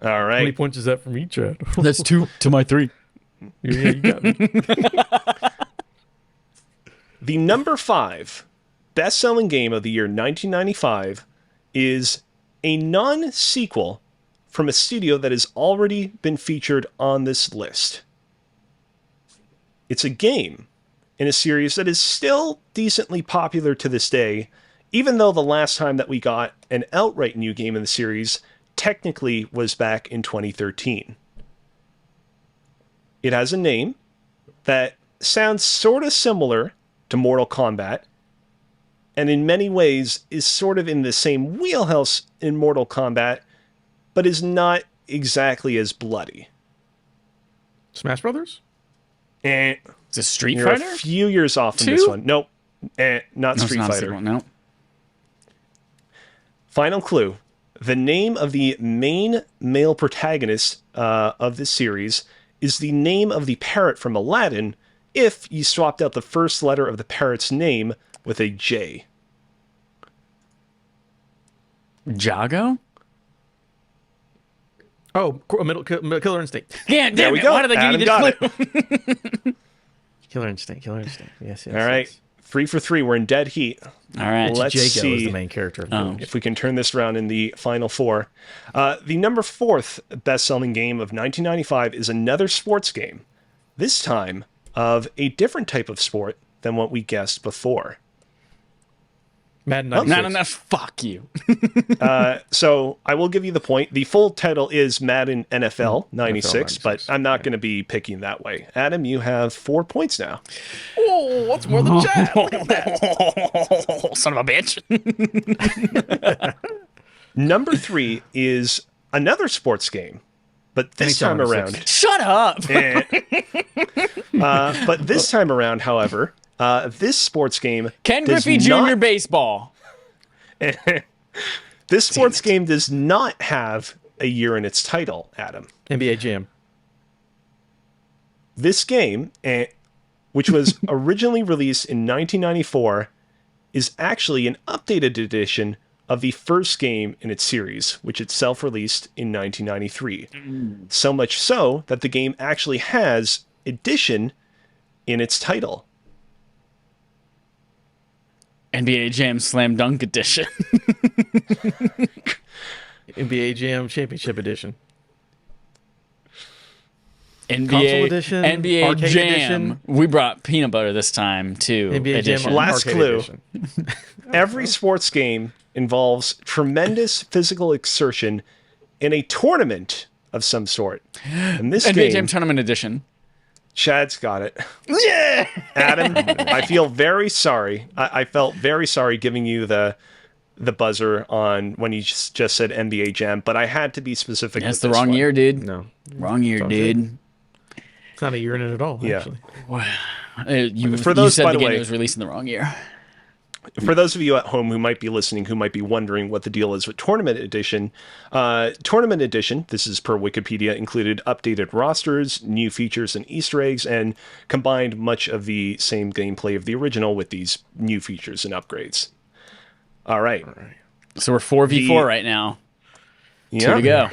All How many right. points is that from each, Chad? That's 2 to my 3. Yeah, you got me. The number 5 best-selling game of the year 1995 is a non-sequel from a studio that has already been featured on this list. It's a game in a series that is still decently popular to this day even though the last time that we got an outright new game in the series technically was back in 2013. It has a name that sounds sort of similar to Mortal Kombat, and in many ways is sort of in the same wheelhouse in Mortal Kombat, but is not exactly as bloody. Smash Brothers? Eh, Is it Street you're Fighter? a few years off from this one. Nope. Not No, it's Street not a Fighter. sequel, no. Final clue. The name of the main male protagonist of this series is the name of the parrot from Aladdin if you swapped out the first letter of the parrot's name with a J. Jago? Oh, Killer Instinct. Yeah, There damn we it. go. Why did I give Adam you got the clue? Killer Instinct. Yes. All right. 3 for 3. We're in dead heat. All right. Let's Jago see is the main character. if we can turn this around in the final 4. The number 4th best-selling game of 1995 is another sports game, this time of a different type of sport than what we guessed before. Madden 96. Not enough. Fuck you. So I will give you the point. The full title is Madden NFL 96, but 96, I'm not going to be picking that way. Adam, you have 4 points now. Oh, what's more than Chad? Son of a bitch. Number 3 is another sports game, but this NHL time 96. around... Shut up. But this time around, however, this sports game Ken does Griffey Jr. not- baseball. This sports game does not have a year in its title, Adam. NBA Jam. This game, which was originally released in 1994, is actually an updated edition of the first game in its series, which itself released in 1993. So much so that the game actually has edition in its title. NBA Jam Slam Dunk Edition. NBA Jam Championship Edition. NBA Console edition, NBA arcade Jam. edition. We brought peanut butter this time too. NBA edition. Jam Last Arcade clue. Edition. Every sports game involves tremendous physical exertion in a tournament of some sort. And this NBA game, Jam Tournament Edition. Chad's got it. Yeah. Adam, I feel very sorry. I felt very sorry giving you the buzzer on when you just said NBA Jam, but I had to be specific. That's with the this wrong one. year, dude. No, Wrong year, Don't dude. it's not a year in it at all. Yeah. Actually. You For those, said by the the game way- was released in the wrong year. For those of you at home who might be listening, who might be wondering what the deal is with Tournament Edition, this is per Wikipedia, included updated rosters, new features and Easter eggs, and combined much of the same gameplay of the original with these new features and upgrades. All right. So we're 4v4 right now. Yeah. 2 to go.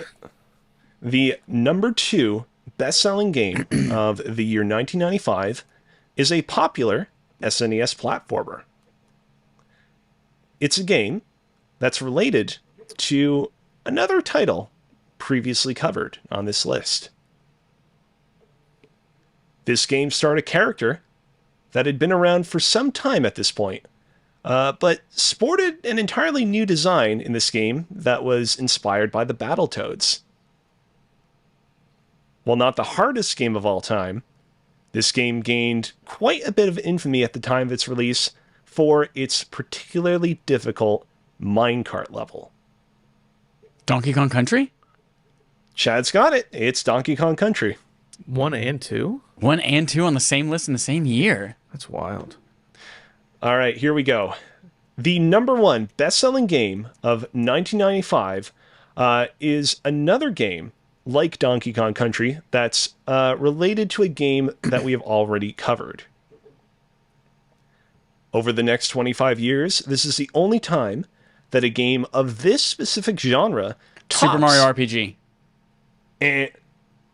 The number 2 best-selling game of the year 1995 is a popular SNES platformer. It's a game that's related to another title previously covered on this list. This game starred a character that had been around for some time at this point, but sported an entirely new design in this game that was inspired by the Battletoads. While not the hardest game of all time, this game gained quite a bit of infamy at the time of its release for its particularly difficult minecart level. Donkey Kong Country? Chad's got it. It's Donkey Kong Country. 1 and 2. 1 and 2 on the same list in the same year. That's wild. All right, here we go. The number 1 best-selling game of 1995 is another game like Donkey Kong Country that's related to a game that we have already covered. Over the next 25 years, this is the only time that a game of this specific genre tops... Super Mario RPG. And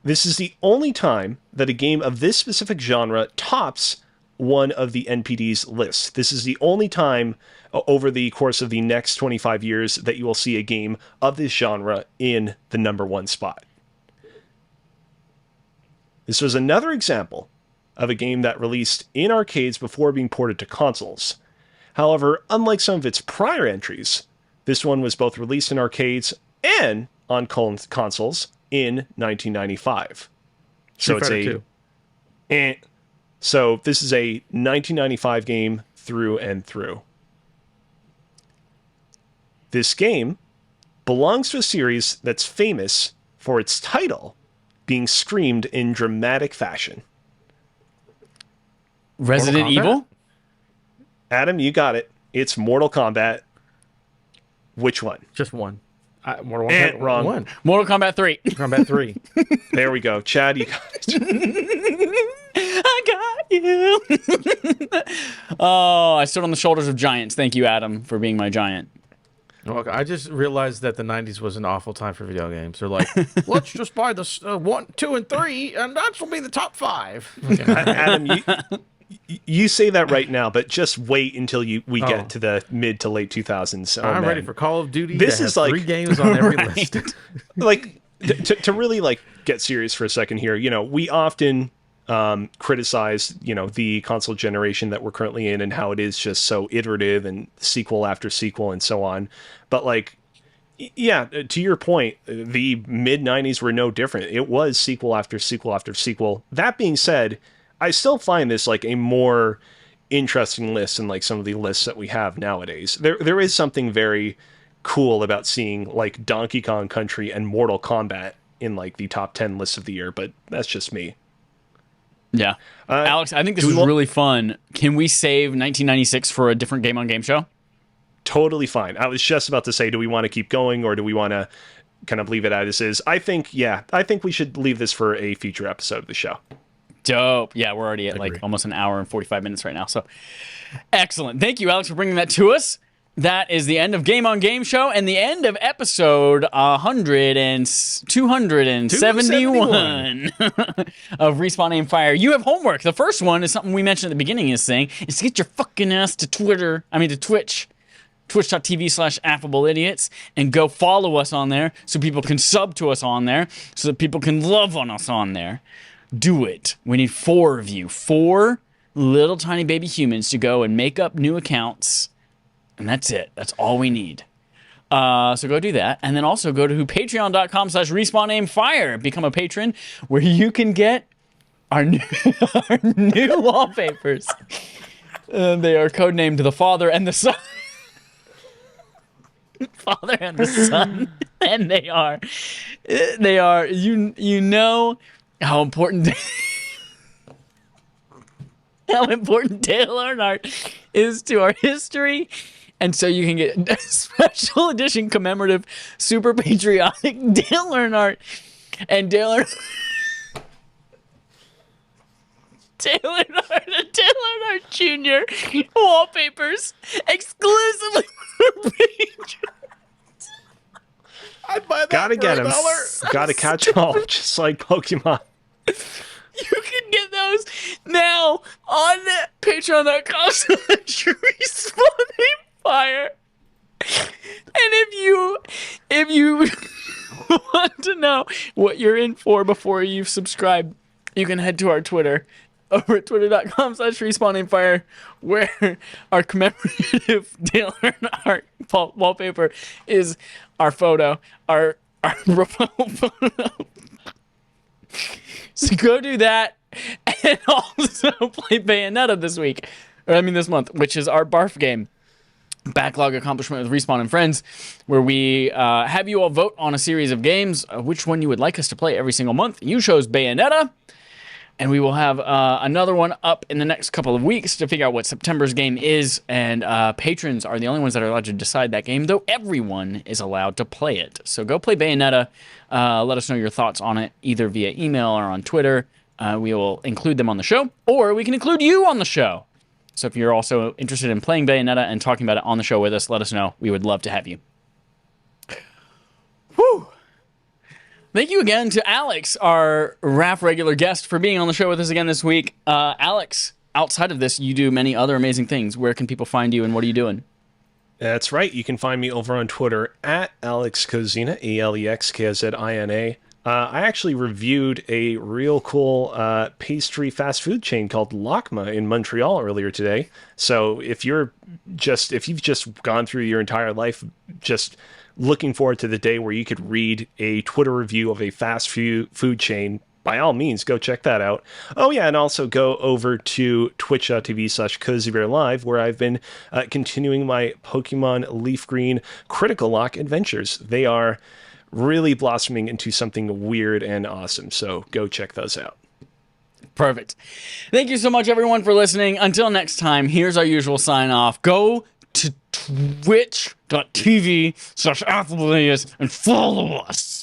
this is the only time that a game of this specific genre tops one of the NPD's lists. This is the only time over the course of the next 25 years that you will see a game of this genre in the number 1 spot. This was another example of a game that released in arcades before being ported to consoles. However, unlike some of its prior entries, this one was both released in arcades and on consoles in 1995. So it's so this is a 1995 game through and through. This game belongs to a series that's famous for its title being screamed in dramatic fashion. Resident Evil? Adam, you got it. It's Mortal Kombat. Which one? Just one. Mortal Kombat wrong. 1. Mortal Kombat 3. Kombat 3. There we go. Chad, you got it. I got you. Oh, I stood on the shoulders of giants. Thank you, Adam, for being my giant. Okay, I just realized that the 90s was an awful time for video games. They're like, let's just buy the 1, 2, and 3, and that will be the top 5. Okay. Adam, you say that right now, but just wait until we get to the mid to late 2000s. I'm ready for Call of Duty. This is like 3 games on every list. Like to really like get serious for a second here. You know, we often criticize the console generation that we're currently in and how it is just so iterative and sequel after sequel and so on. But like, yeah, to your point, the mid 90s were no different. It was sequel after sequel after sequel. That being said, I still find this like a more interesting list than like some of the lists that we have nowadays. There is something very cool about seeing like Donkey Kong Country and Mortal Kombat in like the top 10 lists of the year, but that's just me. Yeah. Alex, I think this was really fun. Can we save 1996 for a different Game on Game show? Totally fine. I was just about to say, do we want to keep going or do we want to kind of leave it as is? I think we should leave this for a future episode of the show. Dope. Yeah, we're already at like almost an hour and 45 minutes right now. So excellent. Thank you, Alex, for bringing that to us. That is the end of Game on Game Show and the end of episode 271 of Respawn Aim Fire. You have homework. The first one is something we mentioned at the beginning is to get your fucking ass to Twitch. Twitch.tv/affableidiots and go follow us on there so people can sub to us on there so that people can love on us on there. Do it. We need 4 of you. 4 little tiny baby humans to go and make up new accounts. And that's it. That's all we need. So go do that. And then also go to patreon.com/respawnaimfire. Become a patron where you can get our new wallpapers. They are codenamed The Father and the Son. Father and the Son. And they are, you know how important Dale Earnhardt is to our history. And so you can get a special edition commemorative super patriotic Dale Earnhardt and Dale Earnhardt Jr. wallpapers exclusively for patrons. I'd buy that Gotta for get $1. them. Gotta catch them all, just like Pokemon. You can get those now on patreon.com/respawningfire. And if you want to know what you're in for before you subscribe, you can head to our Twitter over at twitter.com/respawningfire, where our commemorative Dale Earnhardt wallpaper is our photo, our profile photo. So go do that, and also play Bayonetta this month, which is our barf game. Backlog accomplishment with Respawn and Friends, where we have you all vote on a series of games, which one you would like us to play every single month. You chose Bayonetta, and we will have another one up in the next couple of weeks to figure out what September's game is, and patrons are the only ones that are allowed to decide that game, though everyone is allowed to play it. So go play Bayonetta. Let us know your thoughts on it, either via email or on Twitter. We will include them on the show, or we can include you on the show. So if you're also interested in playing Bayonetta and talking about it on the show with us, let us know. We would love to have you. Whew. Thank you again to Alex, our RAF regular guest, for being on the show with us again this week. Alex, outside of this, you do many other amazing things. Where can people find you, and what are you doing? That's right. You can find me over on Twitter at Alex Kozina, AlexKzina. I actually reviewed a real cool pastry fast food chain called Lakma in Montreal earlier today. So if you've just gone through your entire life just looking forward to the day where you could read a Twitter review of a fast food chain, by all means, go check that out. Oh, yeah, and also go over to twitch.tv/CozyBearLive, where I've been continuing my Pokemon Leaf Green Critical Lock adventures. They are really blossoming into something weird and awesome, so go check those out. Perfect. Thank you so much, everyone, for listening. Until next time, here's our usual sign-off. Go to twitch.tv/Athleus and follow us.